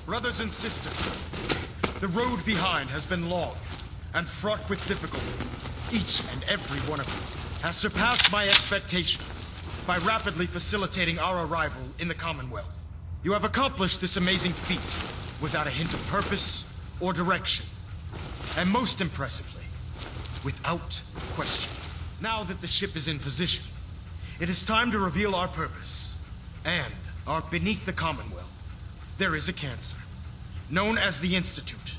Brothers and sisters, the road behind has been long and fraught with difficulty. Each and every one of you has surpassed my expectations by rapidly facilitating our arrival in the Commonwealth. You have accomplished this amazing feat without a hint of purpose or direction. And most impressively, without question. Now that the ship is in position, it is time to reveal our purpose. And beneath the Commonwealth, there is a cancer, known as the Institute.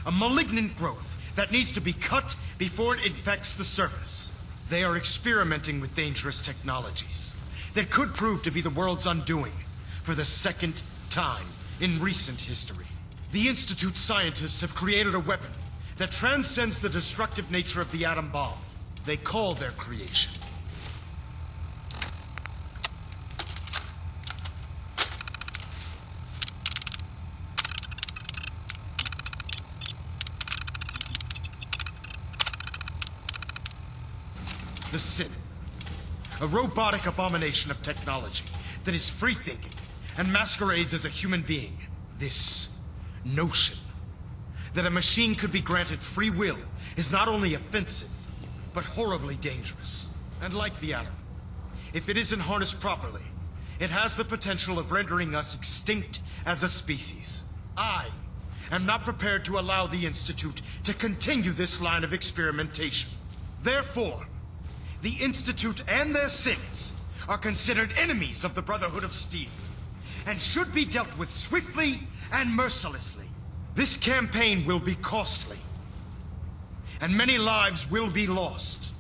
A malignant growth that needs to be cut before it infects the surface. They are experimenting with dangerous technologies that could prove to be the world's undoing for the second time in recent history. The Institute scientists have created a weapon that transcends the destructive nature of the atom bomb. They call their creation the Synth, a robotic abomination of technology that is free-thinking and masquerades as a human being. This notion that a machine could be granted free will is not only offensive, but horribly dangerous. And like the atom, if it isn't harnessed properly, it has the potential of rendering us extinct as a species. I am not prepared to allow the Institute to continue this line of experimentation. Therefore, the Institute and their synths are considered enemies of the Brotherhood of Steel, and should be dealt with swiftly and mercilessly. This campaign will be costly, and many lives will be lost.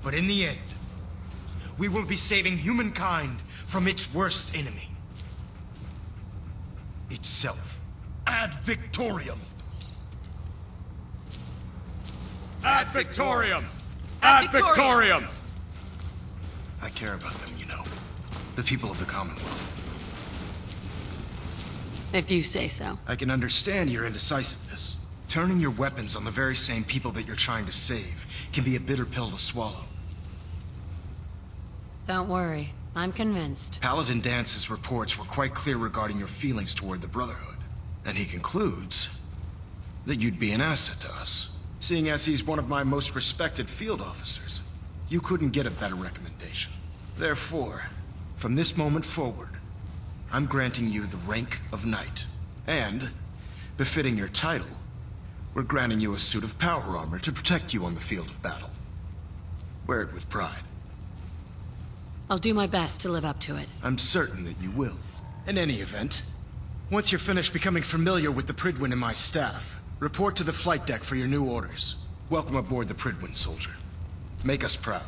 But in the end, we will be saving humankind from its worst enemy. Itself. Ad Victoriam! Ad Victoriam! Ad Victoriam! I care about them, you know. The people of the Commonwealth. If you say so. I can understand your indecisiveness. Turning your weapons on the very same people that you're trying to save can be a bitter pill to swallow. Don't worry. I'm convinced. Paladin Dance's reports were quite clear regarding your feelings toward the Brotherhood. And he concludes that you'd be an asset to us. Seeing as he's one of my most respected field officers, you couldn't get a better recommendation. Therefore, from this moment forward, I'm granting you the rank of Knight. And, befitting your title, we're granting you a suit of power armor to protect you on the field of battle. Wear it with pride. I'll do my best to live up to it. I'm certain that you will. In any event, once you're finished becoming familiar with the Prydwen and my staff, report to the flight deck for your new orders. Welcome aboard the Prydwen, soldier. Make us proud.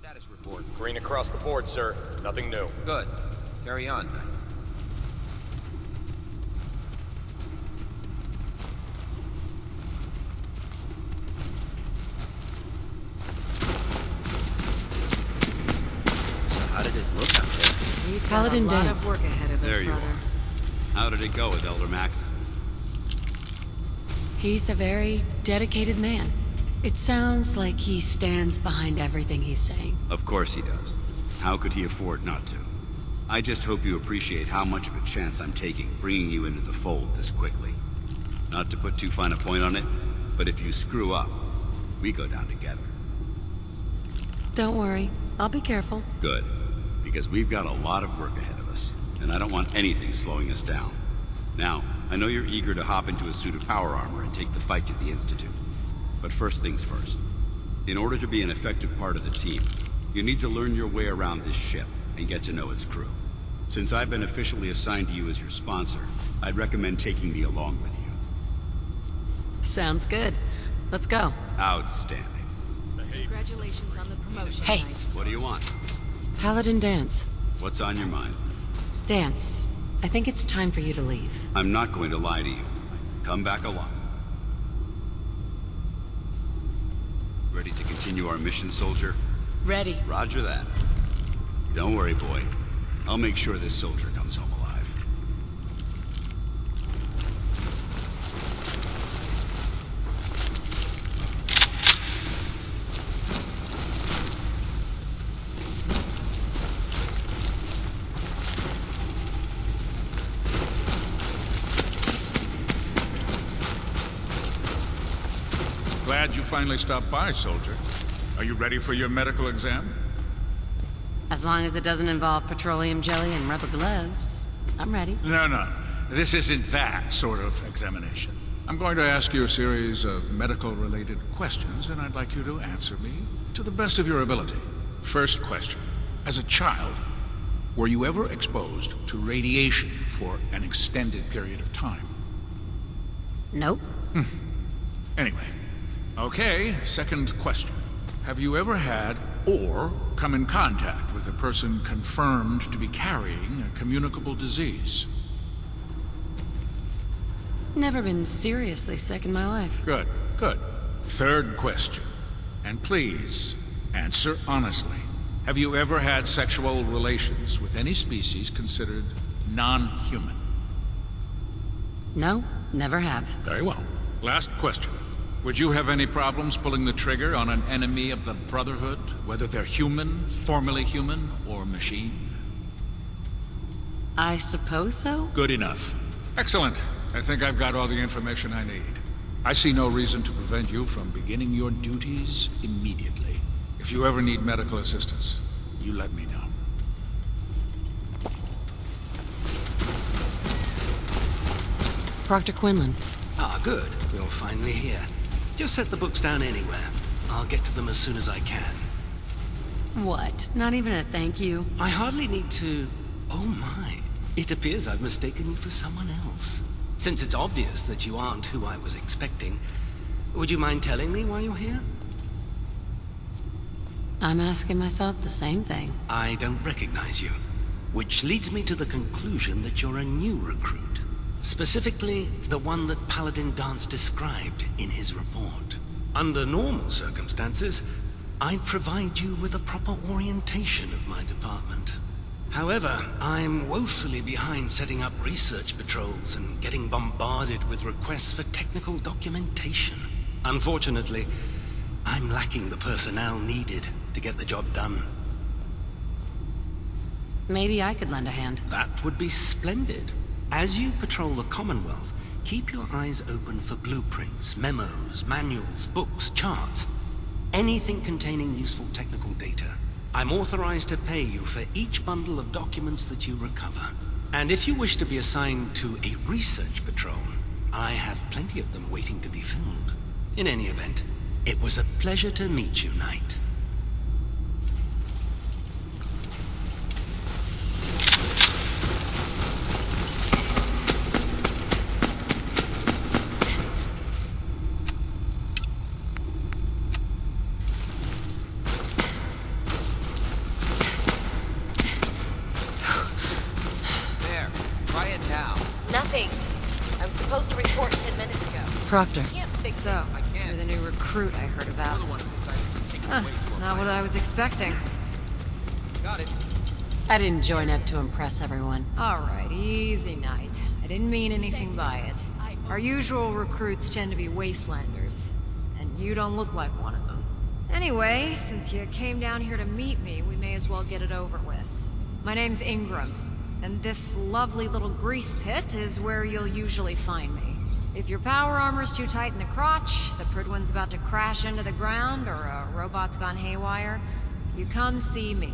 Status report. Green across the board, sir. Nothing new. Good. Carry on. How did it look up there? We've got Paladin a lot Danse. of work ahead of us, There you brother. are. How did it go with Elder Max? He's a very dedicated man. It sounds like he stands behind everything he's saying. Of course he does. How could he afford not to? I just hope you appreciate how much of a chance I'm taking bringing you into the fold this quickly. Not to put too fine a point on it, but if you screw up, we go down together. Don't worry, I'll be careful. Good. Because we've got a lot of work ahead of us, and I don't want anything slowing us down. Now, I know you're eager to hop into a suit of power armor and take the fight to the Institute. But first things first. In order to be an effective part of the team, you need to learn your way around this ship and get to know its crew. Since I've been officially assigned to you as your sponsor, I'd recommend taking me along with you. Sounds good. Let's go. Outstanding. Congratulations on the promotion. Hey. What do you want? Paladin Danse. What's on your mind? Danse, I think it's time for you to leave. I'm not going to lie to you. Come back alive. Ready to continue our mission, soldier? Ready. Roger that. Don't worry, boy. I'll make sure this soldier comes home alive. Glad you finally stopped by, soldier. Are you ready for your medical exam? As long as it doesn't involve petroleum jelly and rubber gloves, I'm ready. No. This isn't that sort of examination. I'm going to ask you a series of medical-related questions, and I'd like you to answer me to the best of your ability. First question. As a child, were you ever exposed to radiation for an extended period of time? Nope. Anyway. Okay, second question. Have you ever had or come in contact with a person confirmed to be carrying a communicable disease? Never been seriously sick in my life. Good. Third question. And please, answer honestly. Have you ever had sexual relations with any species considered non-human? No, never have. Very well. Last question. Would you have any problems pulling the trigger on an enemy of the Brotherhood, whether they're human, formerly human, or machine? I suppose so. Good enough. Excellent. I think I've got all the information I need. I see no reason to prevent you from beginning your duties immediately. If you ever need medical assistance, you let me know. Proctor Quinlan. Ah, good. You're finally here. Just set the books down anywhere. I'll get to them as soon as I can. What? Not even a thank you? I hardly need to... Oh my. It appears I've mistaken you for someone else. Since it's obvious that you aren't who I was expecting, would you mind telling me why you're here? I'm asking myself the same thing. I don't recognize you. Which leads me to the conclusion that you're a new recruit. Specifically, the one that Paladin Danse described in his report. Under normal circumstances, I'd provide you with a proper orientation of my department. However, I'm woefully behind setting up research patrols and getting bombarded with requests for technical documentation. Unfortunately, I'm lacking the personnel needed to get the job done. Maybe I could lend a hand. That would be splendid. As you patrol the Commonwealth, keep your eyes open for blueprints, memos, manuals, books, charts. Anything containing useful technical data. I'm authorized to pay you for each bundle of documents that you recover. And if you wish to be assigned to a research patrol, I have plenty of them waiting to be filled. In any event, it was a pleasure to meet you, Knight. There, try it now. Nothing. I was supposed to report 10 minutes ago. Proctor. Can't fix So, it. you're the new recruit I heard about. Not what I was expecting. Got it. I didn't join up to impress everyone. All right, easy night. I didn't mean anything by it. Our usual recruits tend to be wastelanders, and you don't look like one of them. Anyway, since you came down here to meet me, we may as well get it over with. My name's Ingram, and this lovely little grease pit is where you'll usually find me. If your power armor's too tight in the crotch, the Pridwin's about to crash into the ground, or a robot's gone haywire, you come see me.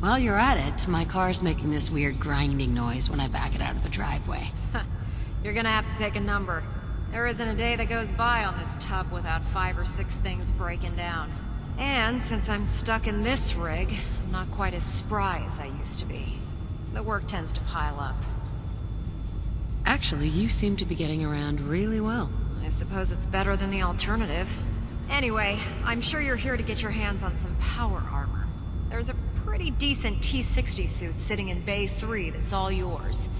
While you're at it, my car's making this weird grinding noise when I back it out of the driveway. You're gonna have to take a number. There isn't a day that goes by on this tub without 5 or 6 things breaking down. And since I'm stuck in this rig, I'm not quite as spry as I used to be. The work tends to pile up. Actually, you seem to be getting around really well. I suppose it's better than the alternative. Anyway, I'm sure you're here to get your hands on some power armor. There's a pretty decent T-60 suit sitting in Bay 3 that's all yours.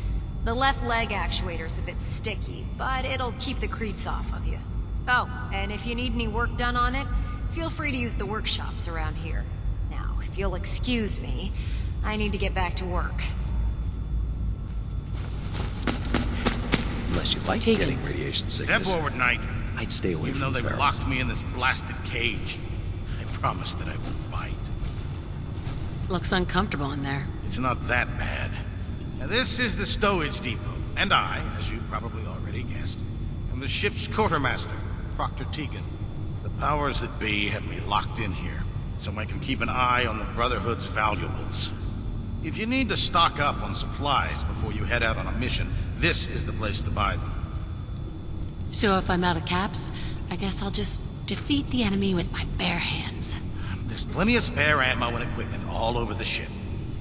The left leg actuator's a bit sticky, but it'll keep the creeps off of you. Oh, and if you need any work done on it, feel free to use the workshops around here. Now, if you'll excuse me, I need to get back to work. Unless you like getting radiation sickness. Step forward, Knight. I'd stay away Even from though they've ferals. locked me in this blasted cage, I promise that I won't bite. Looks uncomfortable in there. It's not that bad. Now, this is the stowage depot, and I, as you probably already guessed, am the ship's quartermaster, Proctor Tegan. The powers that be have me locked in here, so I can keep an eye on the Brotherhood's valuables. If you need to stock up on supplies before you head out on a mission, this is the place to buy them. So if I'm out of caps, I guess I'll just defeat the enemy with my bare hands. There's plenty of spare ammo and equipment all over the ship.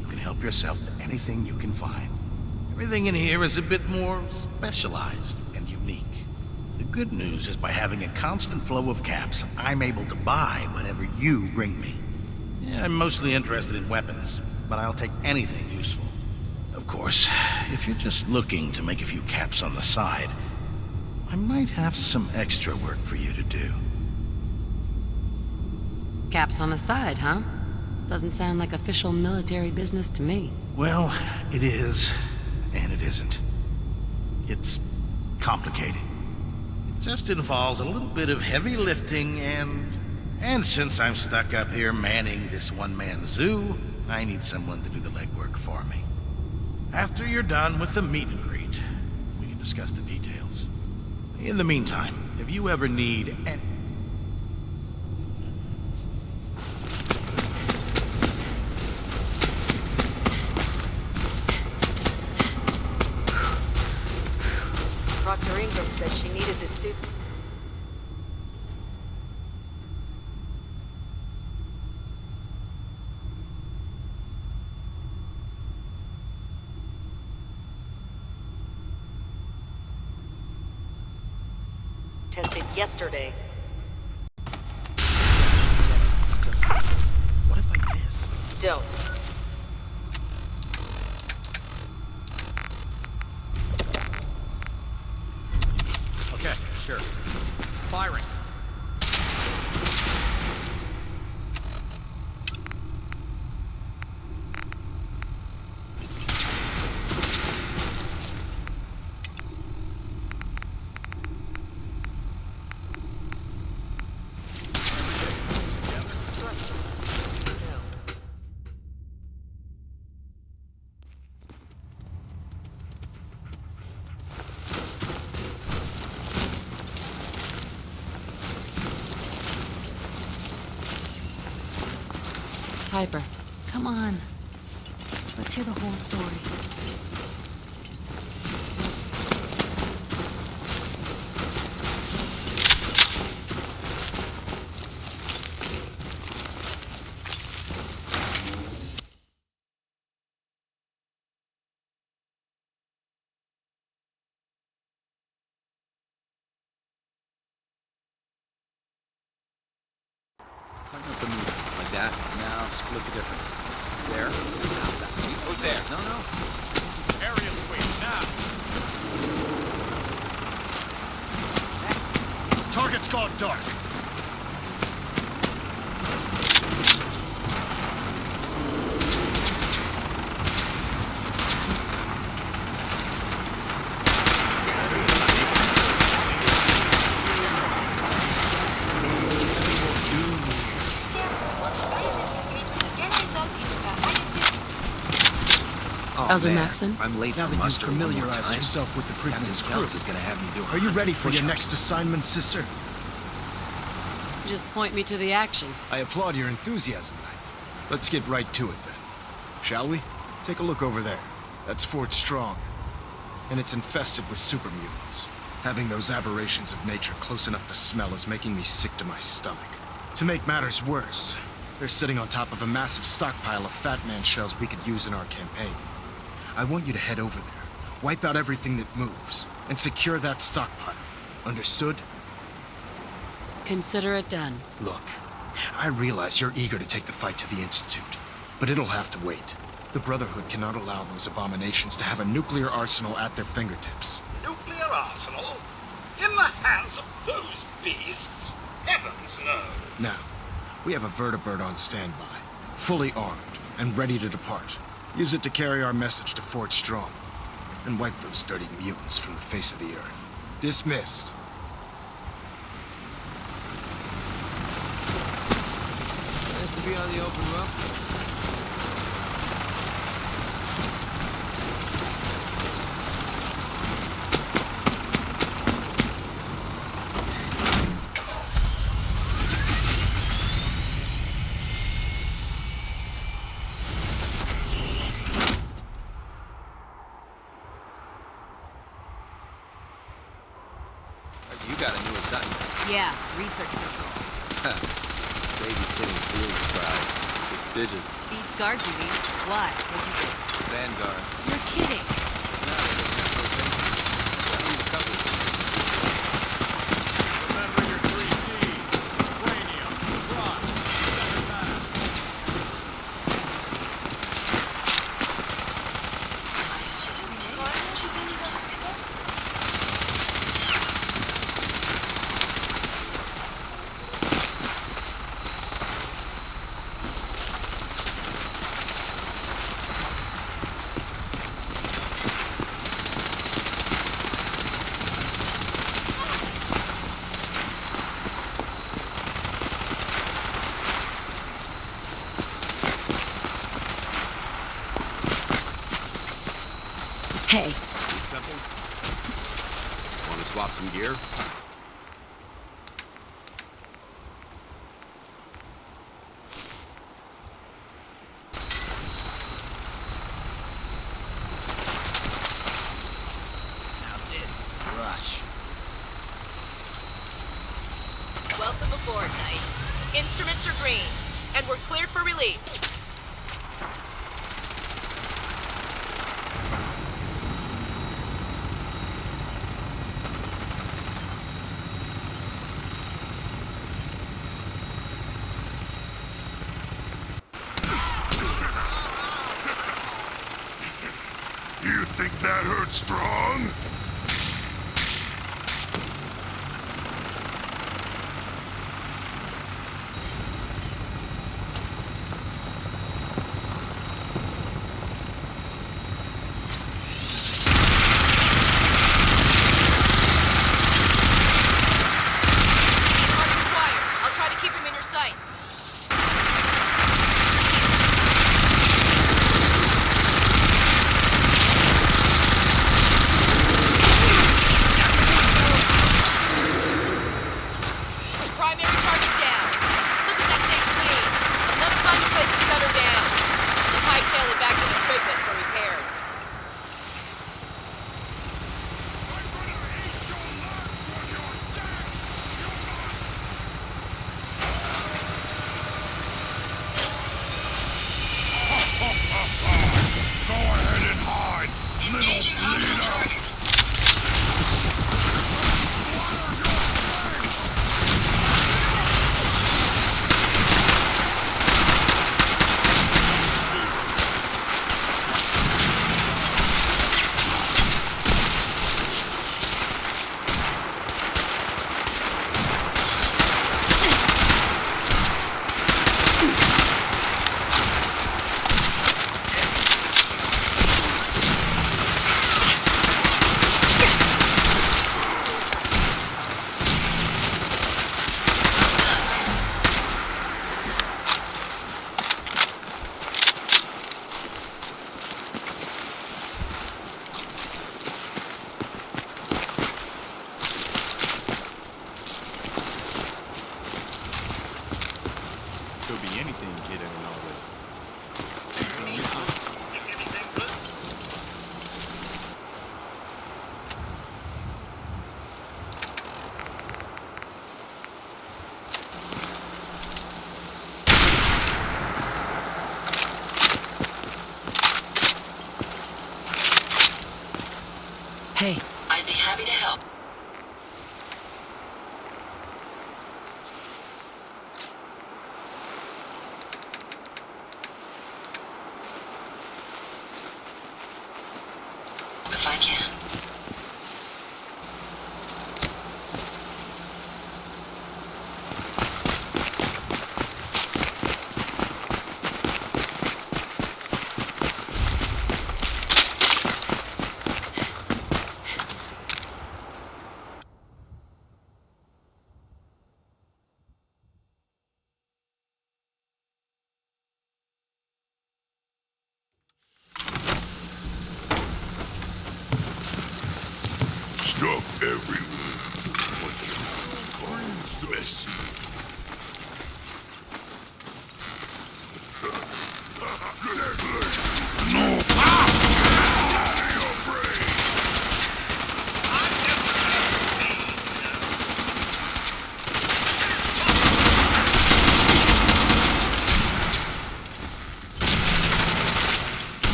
You can help yourself to anything you can find. Everything in here is a bit more specialized and unique. The good news is by having a constant flow of caps, I'm able to buy whatever you bring me. Yeah, I'm mostly interested in weapons, but I'll take anything useful. Of course, if you're just looking to make a few caps on the side, I might have some extra work for you to do. Caps on the side, huh? Doesn't sound like official military business to me. Well, it is, and it isn't. It's complicated. It just involves a little bit of heavy lifting and since I'm stuck up here manning this one-man zoo, I need someone to do the legwork for me. After you're done with the meet and greet, we can discuss the details. In the meantime, if you ever need any... Proctor Ingram said she needed this suit. Tested yesterday. Just, what if I miss? Don't. Okay, sure. Firing. Piper. Come on. Let's hear the whole story. Tighten up the meter. Like that. Now split the difference. There. Now that. Who's there? No, no. Area sweep, now! Target's gone dark. Elder Maxon? I'm late Now for that you've muster one more familiarized time. yourself with the Preakness crew, Kells is gonna have me do are you ready for your 100 next assignment, sister? Just point me to the action. I applaud your enthusiasm, Knight. Let's get right to it, then. Shall we? Take a look over there. That's Fort Strong. And it's infested with super mutants. Having those aberrations of nature close enough to smell is making me sick to my stomach. To make matters worse, they're sitting on top of a massive stockpile of Fat Man shells we could use in our campaign. I want you to head over there, wipe out everything that moves, and secure that stockpile. Understood? Consider it done. Look, I realize you're eager to take the fight to the Institute, but it'll have to wait. The Brotherhood cannot allow those abominations to have a nuclear arsenal at their fingertips. Nuclear arsenal? In the hands of those beasts? Heavens, no. Now, we have a vertibird on standby, fully armed and ready to depart. Use it to carry our message to Fort Strong, and wipe those dirty mutants from the face of the earth. Dismissed. Nice to be on the open road. You got a new assignment. Yeah, research patrol. Babysitting field scribe. Prestigious. Beats guard duty. Why? What'd you do? Vanguard. You're kidding. Remember your 3 C's. Cranium, run, center back. Hey. Need something? Want to swap some gear? Now this is rush. Welcome aboard, Knight. Instruments are green, and we're cleared for release. You think that hurts strong? Target's quiet. I'll try to keep him in your sights. Hey, I'd be happy to help. If I can. Stuff everywhere. What the hell's called messy.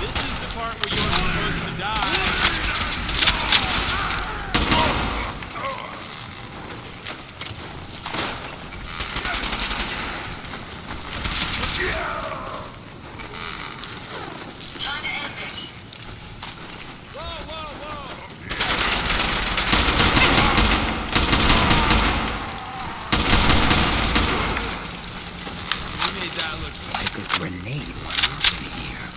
This is the part where you're supposed to die. Time to end this. You made that look Like a grenade went off in here.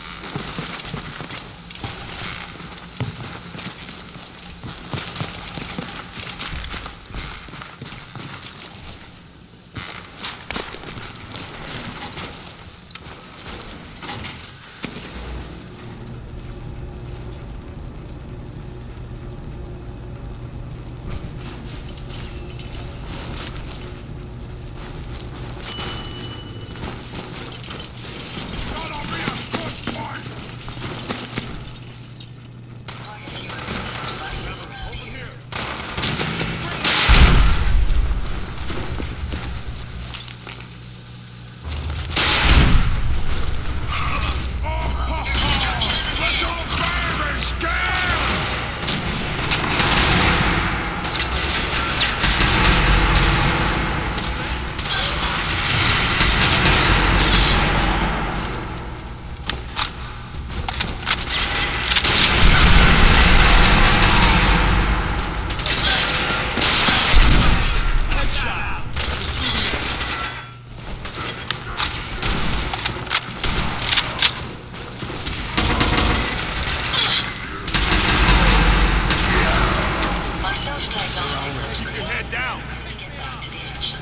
My self-diagnostic. keep your head down. Get back to the action.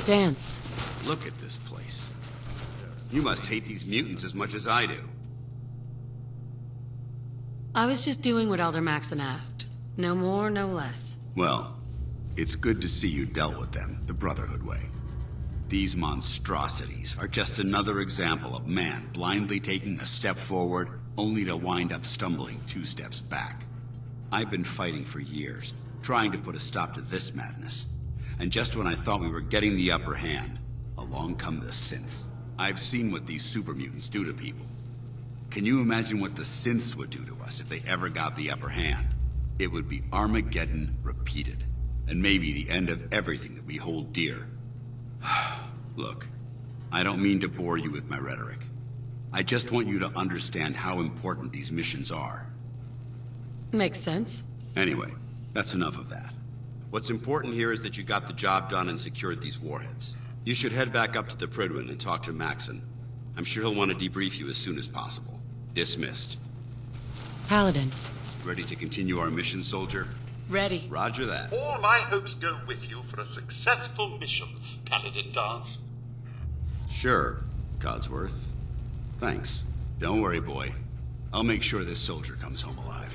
Dance. Look at this place. You must hate these mutants as much as I do. I was just doing what Elder Maxon asked. No more, no less. Well, it's good to see you dealt with them the Brotherhood way. These monstrosities are just another example of man blindly taking a step forward only to wind up stumbling 2 steps back. I've been fighting for years, trying to put a stop to this madness. And just when I thought we were getting the upper hand, along come the synths. I've seen what these super mutants do to people. Can you imagine what the synths would do to us if they ever got the upper hand? It would be Armageddon repeated, and maybe the end of everything that we hold dear. Look, I don't mean to bore you with my rhetoric. I just want you to understand how important these missions are. Makes sense. Anyway, that's enough of that. What's important here is that you got the job done and secured these warheads. You should head back up to the Prydwen and talk to Maxon. I'm sure he'll want to debrief you as soon as possible. Dismissed. Paladin. Ready to continue our mission, soldier? Ready. Roger that. All my hopes go with you for a successful mission, Paladin Dance. Sure, Codsworth. Thanks. Don't worry, boy. I'll make sure this soldier comes home alive.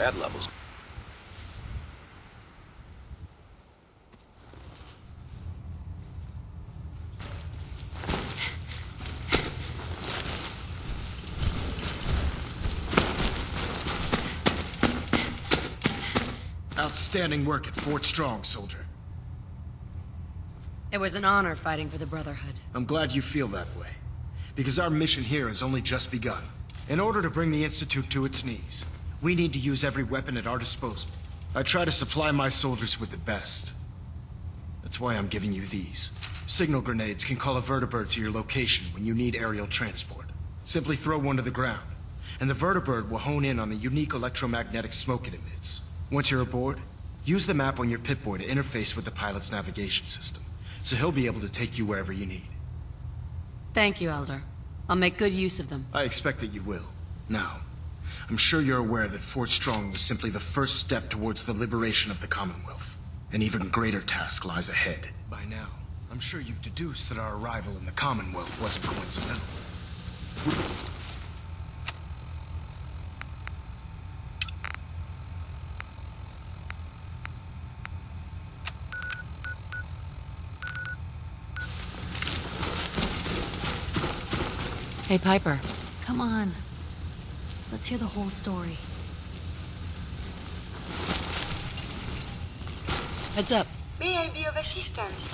Med levels. Outstanding work at Fort Strong, soldier. It was an honor fighting for the Brotherhood. I'm glad you feel that way, because our mission here has only just begun. In order to bring the Institute to its knees, we need to use every weapon at our disposal. I try to supply my soldiers with the best. That's why I'm giving you these. Signal grenades can call a vertibird to your location when you need aerial transport. Simply throw one to the ground, and the vertibird will hone in on the unique electromagnetic smoke it emits. Once you're aboard, use the map on your Pip-Boy to interface with the pilot's navigation system, so he'll be able to take you wherever you need. Thank you, Elder. I'll make good use of them. I expect that you will. Now, I'm sure you're aware that Fort Strong was simply the first step towards the liberation of the Commonwealth. An even greater task lies ahead. By now, I'm sure you've deduced that our arrival in the Commonwealth wasn't coincidental. Hey, Piper. Come on. Let's hear the whole story. Heads up. May I be of assistance?